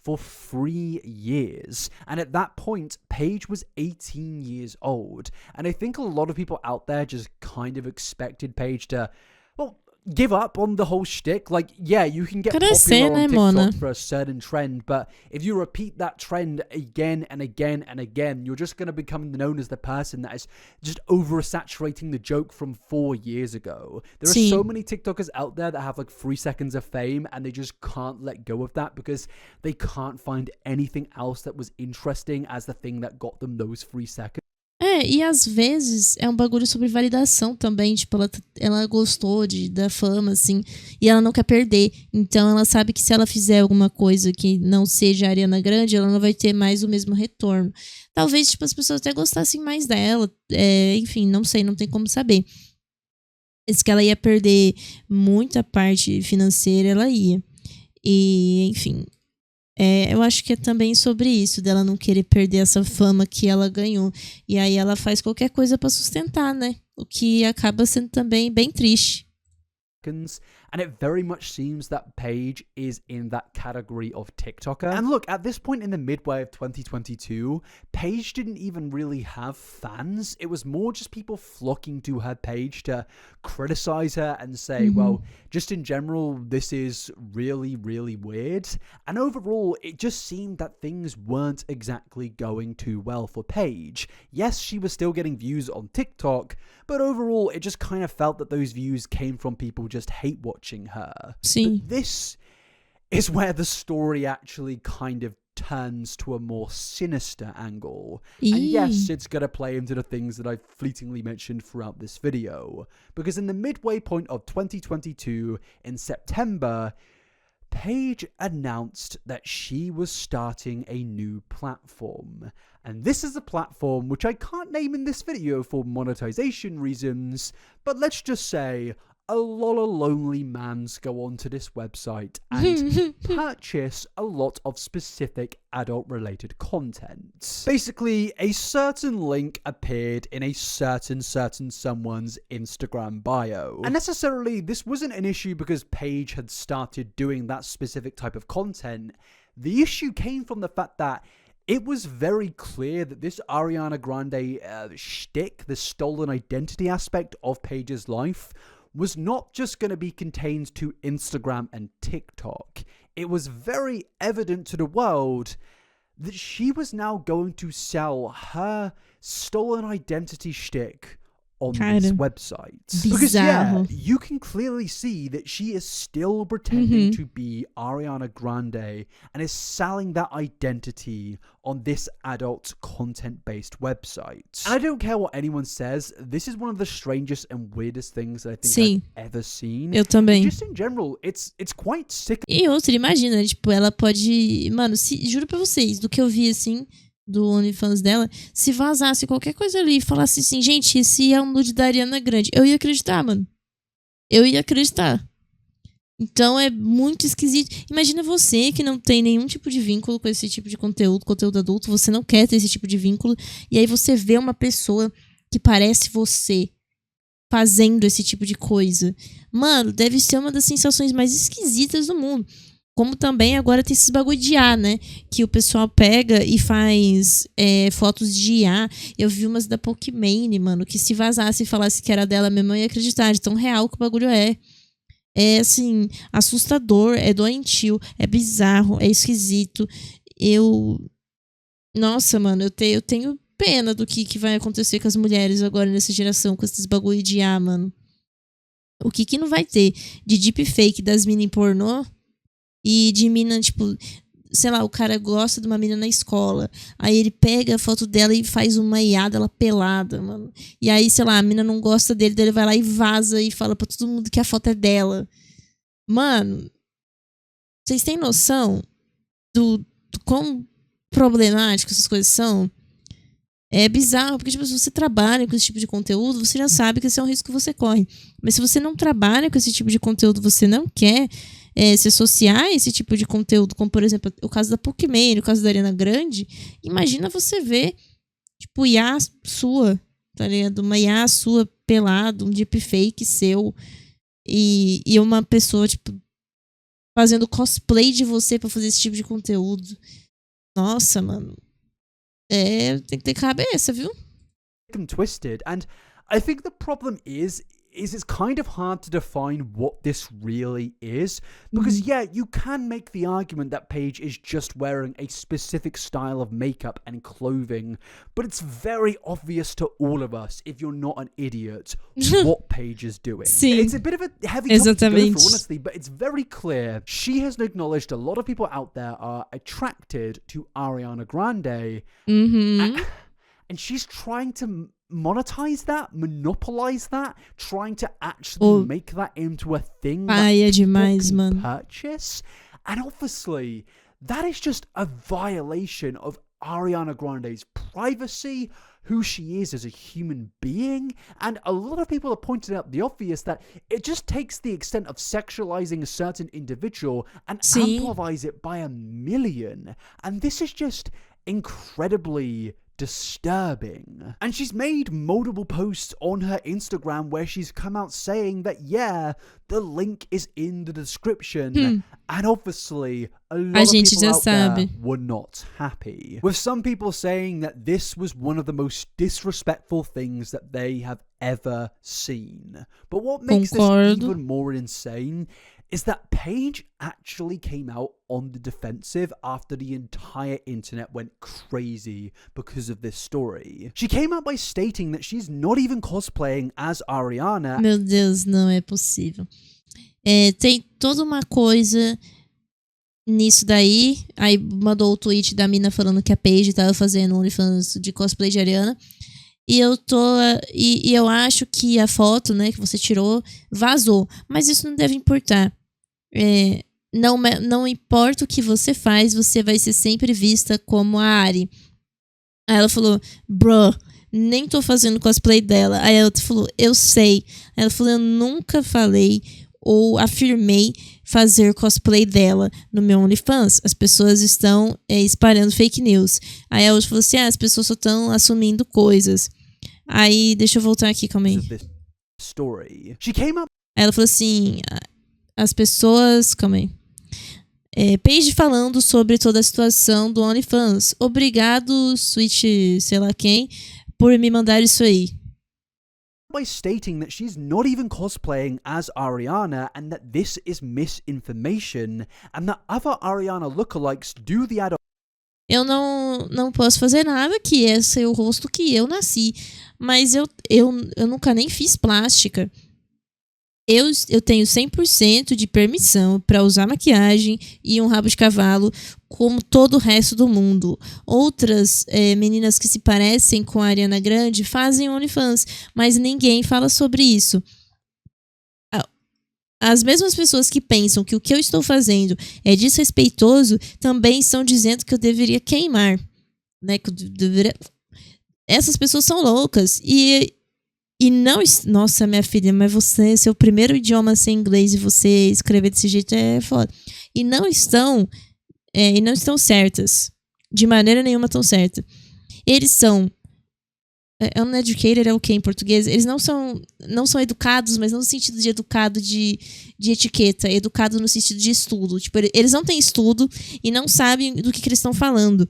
for 3 years. And at that point, Paige was 18 years old. And I think a lot of people out there just kind of expected Paige to, well, give up on the whole shtick. Like, yeah, you can get popular on TikTok for a certain trend, but if you repeat that trend again and again and again, you're just going to become known as the person that is just oversaturating the joke from 4 years ago. There are so many TikTokers out there that have like 3 seconds of fame and they just can't let go of that because they can't find anything else that was interesting as the thing that got them those 3 seconds. E às vezes é um bagulho sobre validação também, tipo, ela gostou da fama, assim, e ela não quer perder, então ela sabe que se ela fizer alguma coisa que não seja a Ariana Grande, ela não vai ter mais o mesmo retorno. Talvez, tipo, as pessoas até gostassem mais dela, enfim, não sei, não tem como saber. Mas que ela ia perder muita parte financeira, ela ia. E, enfim... eu acho que é também sobre isso, dela não querer perder essa fama que ela ganhou. E aí ela faz qualquer coisa pra sustentar, né? O que acaba sendo também bem triste. And it very much seems that Paige is in that category of TikToker. And look, at this point in the midway of 2022, Paige didn't even really have fans. It was more just people flocking to her page to criticize her and say, well, just in general, this is really, really weird. And overall, it just seemed that things weren't exactly going too well for Paige. Yes, she was still getting views on TikTok, but overall, it just kind of felt that those views came from people just hate watching her. Sim. But this is where the story actually kind of turns to a more sinister angle. And yes, it's going to play into the things that I've fleetingly mentioned throughout this video. Because in the midway point of 2022, in September, Paige announced that she was starting a new platform. And this is a platform which I can't name in this video for monetization reasons, but let's just say a lot of lonely mans go onto this website and purchase a lot of specific adult-related content. Basically, a certain link appeared in a certain someone's Instagram bio. And necessarily, this wasn't an issue because Paige had started doing that specific type of content. The issue came from the fact that it was very clear that this Ariana Grande shtick, the stolen identity aspect of Paige's life, was not just going to be contained to Instagram and TikTok. It was very evident to the world that she was now going to sell her stolen identity shtick on these websites. Because yeah, you can clearly see that she is still pretending to be Ariana Grande and is selling that identity on this adult content-based website. And I don't care what anyone says, this is one of the strangest and weirdest things that I think I've ever seen. Eu também. Just in general, it's quite sick. E outra, imagina, tipo, ela pode... Mano, juro pra vocês, do que eu vi, assim, do OnlyFans dela, se vazasse qualquer coisa ali e falasse assim, gente, esse é um nude da Ariana Grande, eu ia acreditar, mano. Eu ia acreditar. Então é muito esquisito. Imagina você que não tem nenhum tipo de vínculo com esse tipo de conteúdo adulto, você não quer ter esse tipo de vínculo, e aí você vê uma pessoa que parece você fazendo esse tipo de coisa. Mano, deve ser uma das sensações mais esquisitas do mundo. Como também agora tem esses bagulho de IA, né? Que o pessoal pega e faz fotos de IA. Eu vi umas da Pokémon, mano, que se vazasse e falasse que era dela mesmo, eu ia acreditar de tão real que o bagulho é. É, assim, assustador, é doentio, é bizarro, é esquisito. Nossa, mano, eu tenho pena do que vai acontecer com as mulheres agora nessa geração, com esses bagulho de IA, mano. O que não vai ter de deepfake das minas em pornô e de mina, tipo, sei lá, o cara gosta de uma mina na escola, aí ele pega a foto dela e faz uma IA dela pelada, mano. E aí, sei lá, a mina não gosta dele, daí ele vai lá e vaza e fala pra todo mundo que a foto é dela. Mano, vocês têm noção do quão problemático essas coisas são? É bizarro, porque tipo, se você trabalha com esse tipo de conteúdo, você já sabe que esse é um risco que você corre. Mas se você não trabalha com esse tipo de conteúdo, você não quer se associar a esse tipo de conteúdo, como por exemplo o caso da Pokémon, o caso da Ariana Grande, imagina você ver tipo IA sua, tá ligado? Uma IA sua pelado, um deepfake seu e uma pessoa tipo fazendo cosplay de você pra fazer esse tipo de conteúdo. Nossa, mano. Tem que ter cabeça, viu? Twisted, and I think the problem is it's kind of hard to define what this really is, because yeah, you can make the argument that Paige is just wearing a specific style of makeup and clothing, but it's very obvious to all of us, if you're not an idiot, what Paige is doing. Sim. It's a bit of a heavy topic to go Exatamente. through, honestly, but it's very clear. She has acknowledged a lot of people out there are attracted to Ariana Grande, and she's trying to monetize that, monopolize that, trying to actually make that into a thing that é people demais, can mano. purchase. And obviously, that is just a violation of Ariana Grande's privacy, who she is as a human being, and a lot of people have pointed out the obvious that it just takes the extent of sexualizing a certain individual and amplifies it by 1,000,000. And this is just incredibly disturbing. And she's made multiple posts on her Instagram where she's come out saying that, yeah, the link is in the description. And obviously, a lot of people out there were not happy. With some people saying that this was one of the most disrespectful things that they have ever seen. But what makes this even more insane is that Paige actually came out on the defensive after the entire internet went crazy because of this story. She came out by stating that she's not even cosplaying as Ariana. Meu Deus, não é possível. Tem toda uma coisa nisso daí. Aí mandou o tweet da mina falando que a Paige tava fazendo OnlyFans de cosplay de Ariana. E eu acho que a foto, né, que você tirou vazou. Mas isso não deve importar. Não importa o que você faz, você vai ser sempre vista como a Ari. Aí ela falou, bro, nem tô fazendo cosplay dela. Aí a outra falou, eu sei. Aí ela falou, eu nunca falei ou afirmei fazer cosplay dela no meu OnlyFans. As pessoas estão espalhando fake news. Aí a outra falou assim, as pessoas só estão assumindo coisas. Aí, deixa eu voltar aqui, calma aí. Aí ela falou assim, as pessoas... Calma aí. Paige falando sobre toda a situação do OnlyFans. Obrigado, Switch, sei lá quem, por me mandar isso aí. By stating that she's not even cosplaying as Ariana and that this is misinformation and that other Ariana lookalikes do the ad. Eu não posso fazer nada, que esse é o rosto que eu nasci. Mas eu nunca nem fiz plástica. Eu tenho 100% de permissão para usar maquiagem e um rabo de cavalo como todo o resto do mundo. Outras meninas que se parecem com a Ariana Grande fazem OnlyFans, mas ninguém fala sobre isso. As mesmas pessoas que pensam que o que eu estou fazendo é desrespeitoso também estão dizendo que eu deveria queimar. Né? Que eu deveria... Essas pessoas são loucas. E não... Nossa, minha filha, mas seu primeiro idioma ser inglês e você escrever desse jeito é foda. E não estão certas. De maneira nenhuma tão certa. Eles são Uneducated é o que em português? Eles não são educados, mas não no sentido de educado de etiqueta, educado no sentido de estudo. Tipo, eles não têm estudo e não sabem do que eles estão falando.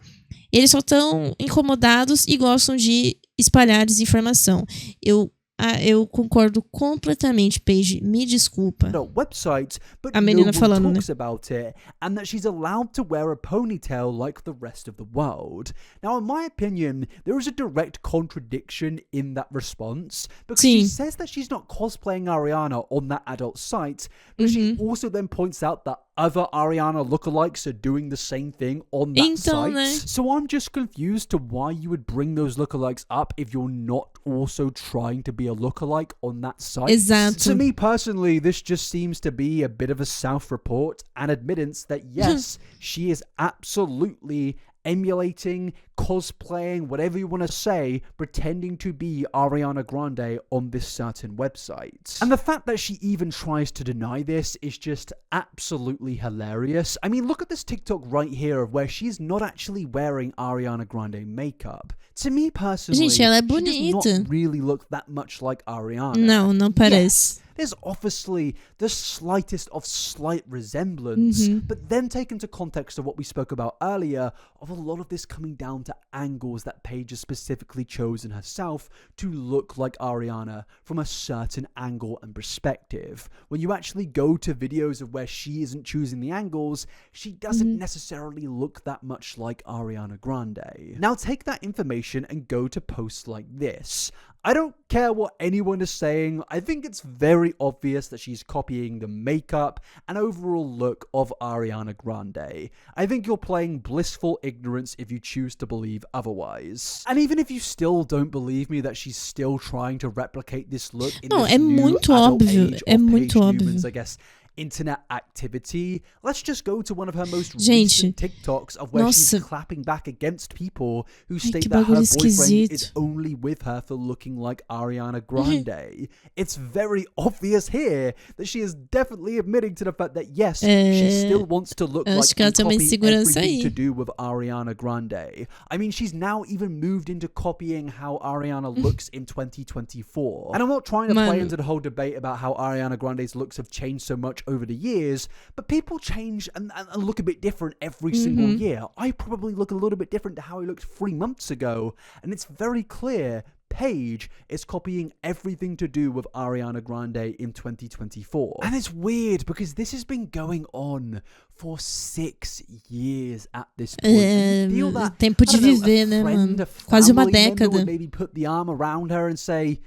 Eles só estão incomodados e gostam de espalhar desinformação. Eu concordo completamente, Paige. Me desculpa. Websites, but A no menina one falando, né? talks about it, and that she's allowed to wear a ponytail like the rest of the world. Now, in my opinion, there is a direct contradiction in that response, because she says that she's not cosplaying Ariana on that adult site, but she also then points out that other Ariana lookalikes are doing the same thing on that site. Né? So I'm just confused to why you would bring those lookalikes up if you're not also trying to be a lookalike on that site. Exato. To me personally, this just seems to be a bit of a self-report and admittance that yes, she is absolutely emulating, cosplaying, whatever you want to say, pretending to be Ariana Grande on this certain website. And the fact that she even tries to deny this is just absolutely hilarious. I mean, look at this TikTok right here of where she's not actually wearing Ariana Grande makeup. To me personally, Gente, ela é she does bonita. not really look that much like Ariana. Não parece. Yes, there's obviously the slightest of slight resemblance, but then take into context of what we spoke about earlier, of a lot of this coming down to angles that Paige has specifically chosen herself to look like Ariana from a certain angle and perspective. When you actually go to videos of where she isn't choosing the angles, she doesn't necessarily look that much like Ariana Grande. Now take that information and go to posts like this. I don't care what anyone is saying. I think it's very obvious that she's copying the makeup and overall look of Ariana Grande. I think you're playing blissful ignorance if you choose to believe otherwise. And even if you still don't believe me that she's still trying to replicate this look in Não, this é new muito adult óbvio. age É of muito Paige óbvio. Newman's, I guess, internet activity, let's just go to one of her most Gente, recent TikToks of where she's nossa. clapping back against people who Ai, state que that her bagulho boyfriend is esquisito. only with her for looking like Ariana Grande. It's very obvious here that she is definitely admitting to the fact that yes, she still wants to look acho like que ela and tem uma copy insegurança everything aí. to do with Ariana Grande. I mean, she's now even moved into copying how Ariana looks in 2024. And I'm not trying to play Mano. into the whole debate about how Ariana Grande's looks have changed so much over the years, but people change and look a bit different every single year. I probably look a little bit different to how I looked 3 months ago, and it's very clear Paige is copying everything to do with Ariana Grande in 2024. And it's weird because this has been going on for 6 years at this point. And you feel that, tempo de I don't know, viver, a né, friend, mano? a Quase uma family member década. would maybe put the arm around her and say,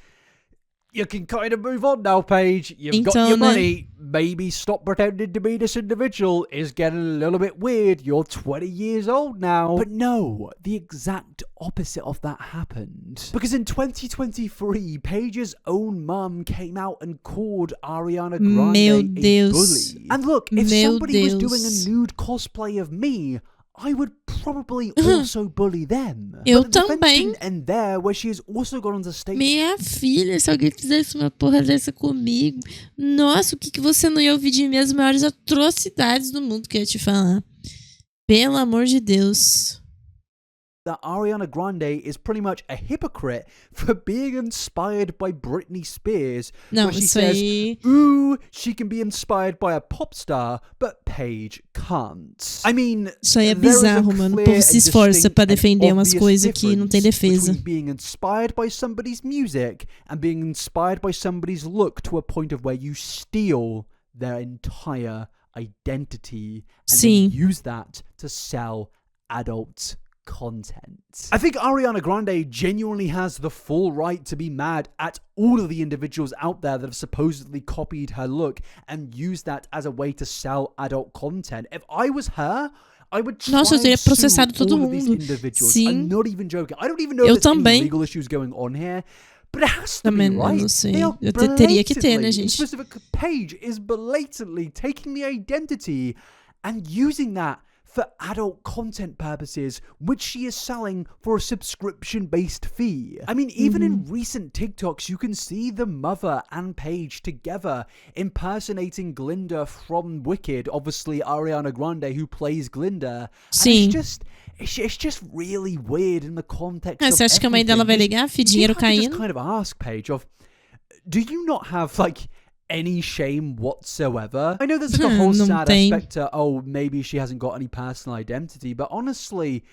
you can kind of move on now, Paige. You've got Então, your né? money. Maybe stop pretending to be this individual. Is getting a little bit weird. You're 20 years old now. But no, the exact opposite of that happened. Because in 2023, Paige's own mum came out and called Ariana Grande Meu a Deus. bully. And look, if Meu somebody was doing Deus. a nude cosplay of me, I would probably also bully them. Eu But the defense também. didn't end there, where she has also gone on to state Minha filha, se alguém fizesse uma porra dessa comigo, nossa, o que você não ia ouvir de mim? As maiores atrocidades do mundo que eu ia te falar. Pelo amor de Deus. that Ariana Grande is pretty much a hypocrite for being inspired by Britney Spears. Não, where she isso says, aí... ooh, she can be inspired by a pop star, but Paige can't. I mean, Isso aí é there is a bizarro, mano. O clear povo se and esforça distinct pra and defender umas obvious coisas que não tem difference defesa. between being inspired by somebody's music and being inspired by somebody's look to a point of where you steal their entire identity and Sim. then use that to sell adult content. I think Ariana Grande genuinely has the full right to be mad at all of the individuals out there that have supposedly copied her look and used that as a way to sell adult content. If I was her, I would try Nossa, eu teria and sue processado todo all of these mundo. individuals. Sim. I'm not even joking. I don't even know Eu if there's any também. legal issues going on here. But it has to Também be, eu right? não sei. They are Eu teria que ter, né, blatantly, gente? specific Paige is blatantly taking the identity and using that for adult content purposes, which she is selling for a subscription-based fee. I mean, even in recent TikToks, you can see the mother and Paige together impersonating Glinda from Wicked, obviously Ariana Grande, who plays Glinda. Sim. It's just really weird in the context of Você acha que a mãe dela vai ligar? Dinheiro caindo? Just kind of ask Paige of, do you not have, like, any shame whatsoever? I know there's like a whole sad aspect to, oh, maybe she hasn't got any personal identity, but honestly,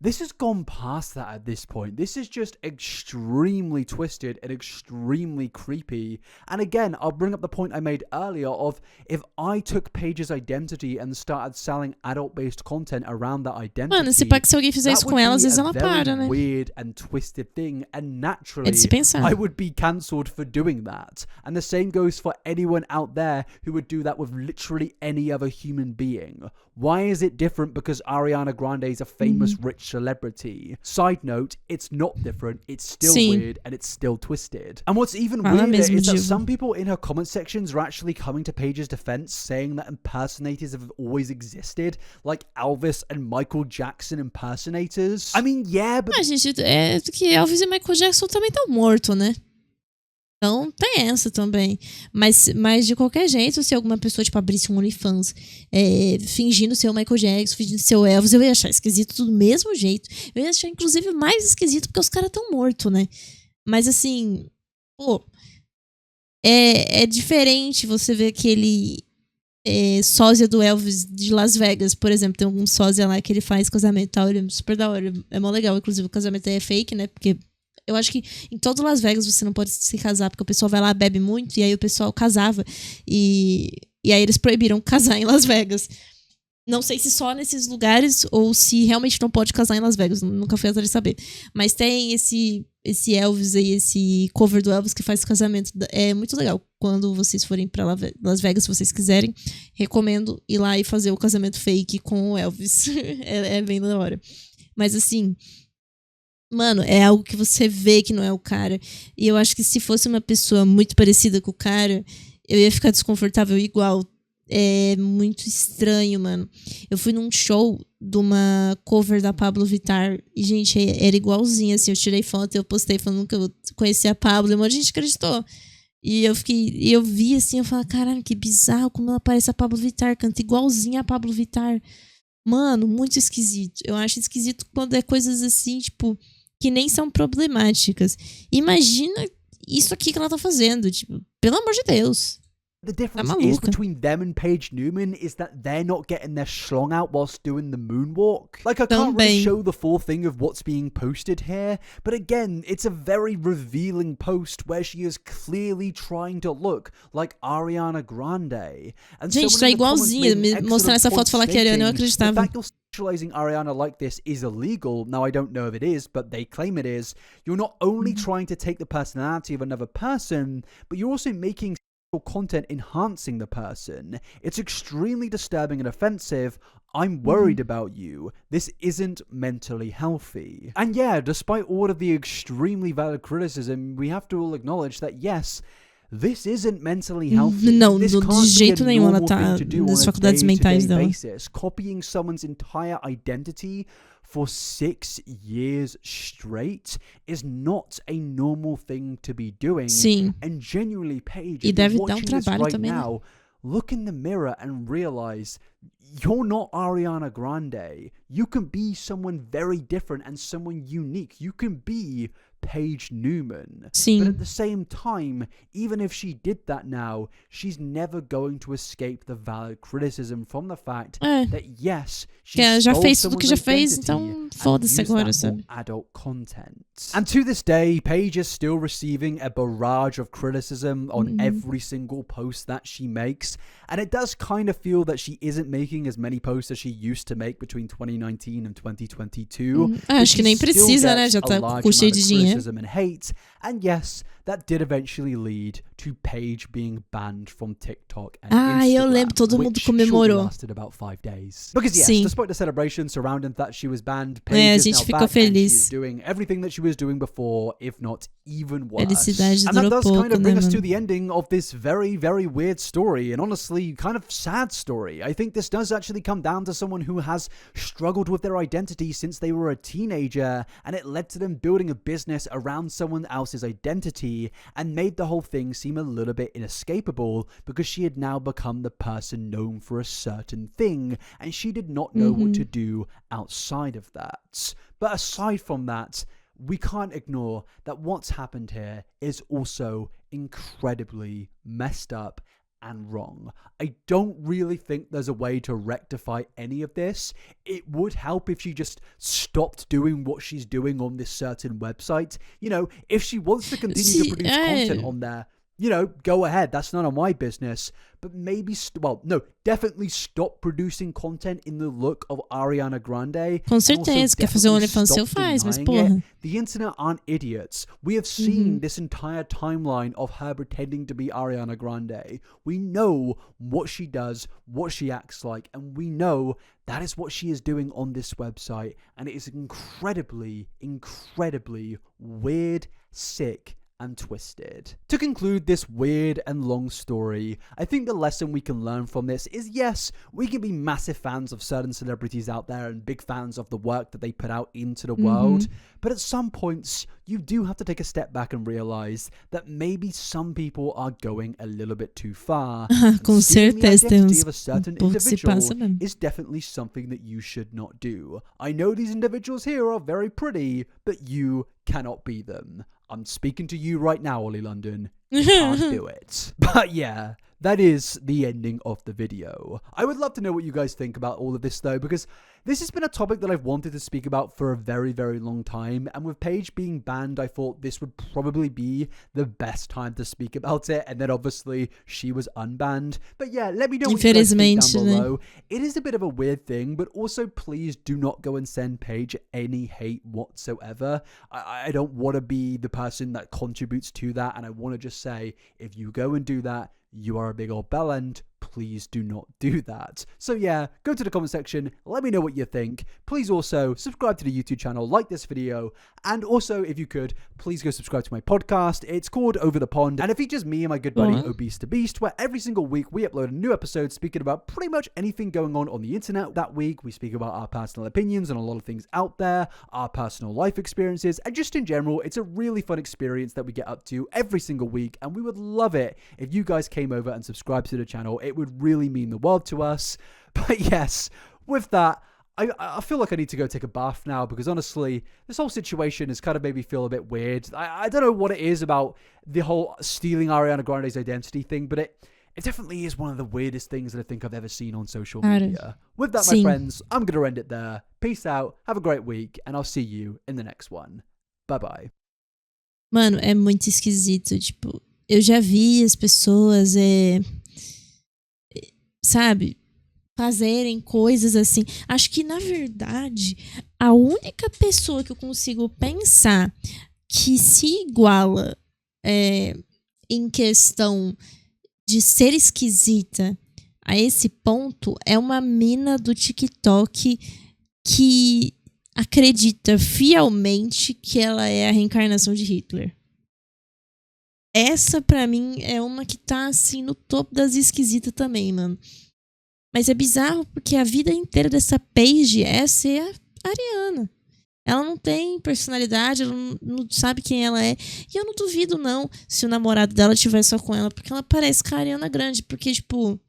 this has gone past that at this point. This is just extremely twisted and extremely creepy. And again, I'll bring up the point I made earlier of, if I took Paige's identity and started selling adult-based content around that identity, Mano, se alguém fizer isso com ela, às vezes ela para, né? Weird and twisted thing, and naturally, É de se pensar. I would be cancelled for doing that. And the same goes for anyone out there who would do that with literally any other human being. Why is it different because Ariana Grande is a famous rich celebrity? Side note, it's not different, it's still weird and it's still twisted. And what's even weirder is that some people in her comment sections are actually coming to Paige's defense, saying that impersonators have always existed, like Elvis and Michael Jackson impersonators. I mean, yeah, but... gente, é que Elvis e Michael Jackson também estão mortos, né? Então tem essa também. Mas de qualquer jeito, se alguma pessoa tipo abrisse um OnlyFans fingindo ser o Michael Jackson, fingindo ser o Elvis, eu ia achar esquisito do mesmo jeito. Eu ia achar inclusive mais esquisito porque os caras estão mortos, né? Mas assim, pô, é diferente você ver aquele sósia do Elvis de Las Vegas, por exemplo. Tem algum sósia lá que ele faz casamento e tal, ele é super da hora, é mó legal. Inclusive o casamento é fake, né? Porque eu acho que em todo Las Vegas você não pode se casar, porque o pessoal vai lá, bebe muito, e aí o pessoal casava. E aí eles proibiram casar em Las Vegas. Não sei se só nesses lugares, ou se realmente não pode casar em Las Vegas. Nunca fui atrás de saber. Mas tem esse Elvis aí, esse cover do Elvis que faz casamento. É muito legal. Quando vocês forem pra Las Vegas, se vocês quiserem, recomendo ir lá e fazer o casamento fake com o Elvis. é bem da hora. Mas assim... Mano, é algo que você vê que não é o cara. E eu acho que se fosse uma pessoa muito parecida com o cara, eu ia ficar desconfortável igual. É muito estranho, mano. Eu fui num show de uma cover da Pablo Vittar e, gente, era igualzinha, assim. Eu tirei foto, eu postei falando que eu conhecia a Pablo e um monte de gente acreditou. E eu vi assim, eu falei, caralho, que bizarro como ela parece a Pablo Vittar, canta igualzinha a Pablo Vittar. Mano, muito esquisito. Eu acho esquisito quando é coisas assim, tipo, que nem são problemáticas. Imagina isso aqui que ela tá fazendo, tipo, pelo amor de Deus. The difference is between them and Paige Newman is that they're not getting their schlong out whilst doing the moonwalk. Like, I can't really show the full thing of what's being posted here, but again, it's a very revealing post where she is clearly trying to look like Ariana Grande. And gente, tá igualzinha. Me mostrar essa foto e falar que a Ariana eu acreditava. Sexualizing Ariana like this is illegal. Now, I don't know if it is, but they claim it is. You're not only trying to take the personality of another person, but you're also making content enhancing the person. It's extremely disturbing and offensive. I'm worried about you. This isn't mentally healthy. And yeah, despite all of the extremely valid criticism, we have to all acknowledge that yes, this isn't mentally healthy. Não, this de jeito nenhum ela tá nas faculdades mentais dela. Copying someone's entire identity for 6 years straight is not a normal thing to be doing. Sim. And genuinely, Paige, e deve dar watching trabalho this right também, now, look in the mirror and realize you're not Ariana Grande. You can be someone very different and someone unique. You can be Paige Newman. Sim. But at the same time, even if she did that now, she's never going to escape the valid criticism from the fact that yes, she já stole fez tudo que já someone's fez, identity então foda-se agora, sabe? Adult content. And to this day, Paige is still receiving a barrage of criticism on every single post that she makes, and it does kind of feel that she isn't making as many posts as she used to make between 2019 and 2022. Acho que nem precisa, né? Já tá com cheio de dinheiro. And hate, and yes, that did eventually lead to Paige being banned from TikTok and Eu Instagram, lembro, todo mundo which comemorou. shortly lasted about 5 days. Because yes, Sim. despite the celebration surrounding that she was banned, A Paige is gente now ficou back and feliz. she's doing everything that she was doing before, if not even worse. Felicidade And that durou does pouco, kind of né, bring us to mano? the ending of this very, very weird story, and honestly, kind of sad story. I think this does actually come down to someone who has struggled with their identity since they were a teenager, and it led to them building a business around someone else's identity, and made the whole thing seem a little bit inescapable, because she had now become the person known for a certain thing, and she did not know what to do outside of that. But aside from that, we can't ignore that what's happened here is also incredibly messed up and wrong. I don't really think there's a way to rectify any of this. It would help if she just stopped doing what she's doing on this certain website. You know, if she wants to continue to produce content on there, you know, go ahead. That's none of my business. But maybe, definitely stop producing content in the look of Ariana Grande. Com certeza, quer fazer um OnlyFans seu faz, mas porra. The internet aren't idiots. We have seen this entire timeline of her pretending to be Ariana Grande. We know what she does, what she acts like, and we know that is what she is doing on this website. And it is incredibly, incredibly weird, sick, and twisted. To conclude this weird and long story, I think the lesson we can learn from this is, yes, we can be massive fans of certain celebrities out there and big fans of the work that they put out into the world, but at some points you do have to take a step back and realize that maybe some people are going a little bit too far. Com certeza, the tem identity uns of a certain pouco que se passa individual mesmo. is definitely something that you should not do. I know these individuals here are very pretty, but you cannot be them. I'm speaking to you right now, Ollie London. You can't do it. But yeah, that is the ending of the video. I would love to know what you guys think about all of this though, because this has been a topic that I've wanted to speak about for a very, very long time. And with Paige being banned, I thought this would probably be the best time to speak about it. And then obviously she was unbanned. But yeah, let me know what you guys think down below. It is a bit of a weird thing, but also please do not go and send Paige any hate whatsoever. I don't want to be the person that contributes to that. And I want to just say, if you go and do that, you are a big old bellend. Please do not do that. So yeah, go to the comment section, let me know what you think. Please also subscribe to the YouTube channel, like this video, and also if you could, please go subscribe to my podcast. It's called Over the Pond, and it features me and my good buddy Obese to Beast, where every single week we upload a new episode speaking about pretty much anything going on the internet that week. We speak about our personal opinions on a lot of things out there, our personal life experiences, and just in general, it's a really fun experience that we get up to every single week, and we would love it if you guys came over and subscribed to the channel. It would really mean the world to us. But yes, with that, I feel like I need to go take a bath now, because honestly, this whole situation has kind of made me feel a bit weird. I don't know what it is about the whole stealing Ariana Grande's identity thing, but it definitely is one of the weirdest things that I think I've ever seen on social media. With that, my friends, I'm going to end it there. Peace out, have a great week, and I'll see you in the next one. Bye-bye. Mano, é muito esquisito. Tipo, eu já vi as pessoas, sabe, fazerem coisas assim. Acho que, na verdade, a única pessoa que eu consigo pensar que se iguala em questão de ser esquisita a esse ponto é uma mina do TikTok que acredita fielmente que ela é a reencarnação de Hitler. Essa, pra mim, é uma que tá, assim, no topo das esquisitas também, mano. Mas é bizarro porque a vida inteira dessa Paige é ser a Ariana. Ela não tem personalidade, ela não sabe quem ela é. E eu não duvido, não, se o namorado dela estiver só com ela, porque ela parece com a Ariana Grande. Porque, tipo,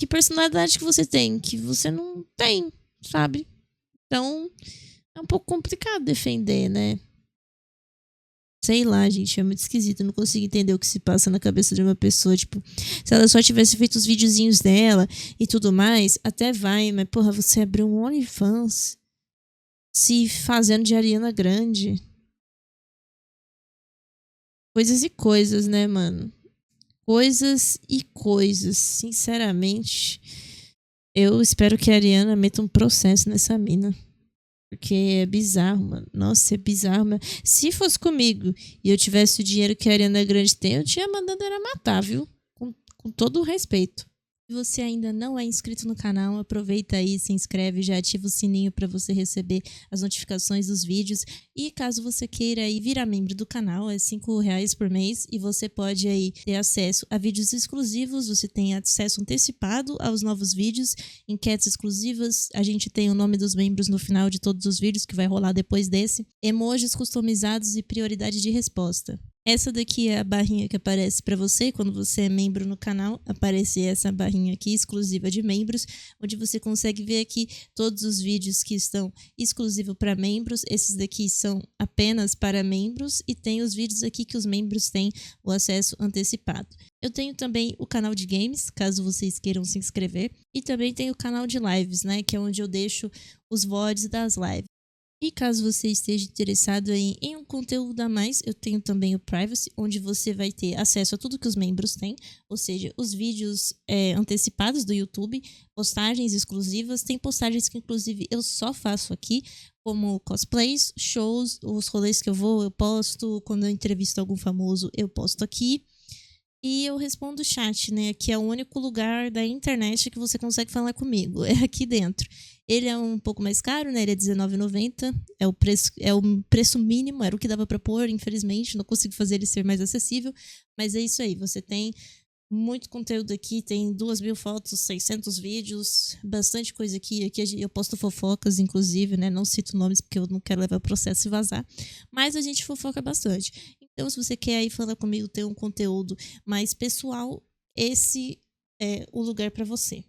que personalidade que você tem? Que você não tem, sabe? Então, é um pouco complicado defender, né? Sei lá, gente, é muito esquisito. Eu não consigo entender o que se passa na cabeça de uma pessoa. Tipo, se ela só tivesse feito os videozinhos dela e tudo mais, até vai. Mas, porra, você abriu um OnlyFans se fazendo de Ariana Grande. Coisas e coisas, né, mano? Coisas e coisas. Sinceramente, eu espero que a Ariana meta um processo nessa mina. Porque é bizarro, mano. Nossa, é bizarro, mano. Se fosse comigo e eu tivesse o dinheiro que a Ariana Grande tem, eu tinha mandado ela matar, viu? Com todo o respeito. Se você ainda não é inscrito no canal, aproveita aí, se inscreve, já ativa o sininho para você receber as notificações dos vídeos. E caso você queira aí virar membro do canal, é R$5 por mês e você pode aí ter acesso a vídeos exclusivos, você tem acesso antecipado aos novos vídeos, enquetes exclusivas, a gente tem o nome dos membros no final de todos os vídeos que vai rolar depois desse, emojis customizados e prioridade de resposta. Essa daqui é a barrinha que aparece para você quando você é membro no canal. Aparece essa barrinha aqui, exclusiva de membros, onde você consegue ver aqui todos os vídeos que estão exclusivos para membros. Esses daqui são apenas para membros e tem os vídeos aqui que os membros têm o acesso antecipado. Eu tenho também o canal de games, caso vocês queiram se inscrever. E também tem o canal de lives, né, que é onde eu deixo os VODs das lives. E caso você esteja interessado em um conteúdo a mais, eu tenho também o Privacy, onde você vai ter acesso a tudo que os membros têm, ou seja, os vídeos antecipados do YouTube, postagens exclusivas, tem postagens que inclusive eu só faço aqui, como cosplays, shows, os rolês que eu vou, eu posto, quando eu entrevisto algum famoso, eu posto aqui. E eu respondo o chat, né? Que é o único lugar da internet que você consegue falar comigo. É aqui dentro. Ele é um pouco mais caro, né? Ele é R$19,90. É o preço mínimo, era o que dava pra pôr, infelizmente. Não consigo fazer ele ser mais acessível. Mas é isso aí. Você tem muito conteúdo aqui. Tem 2.000 fotos, 600 vídeos. Bastante coisa aqui. Aqui eu posto fofocas, inclusive, né? Não cito nomes porque eu não quero levar o processo e vazar. Mas a gente fofoca bastante. Então, se você quer aí falar comigo, ter um conteúdo mais pessoal, esse é o lugar para você.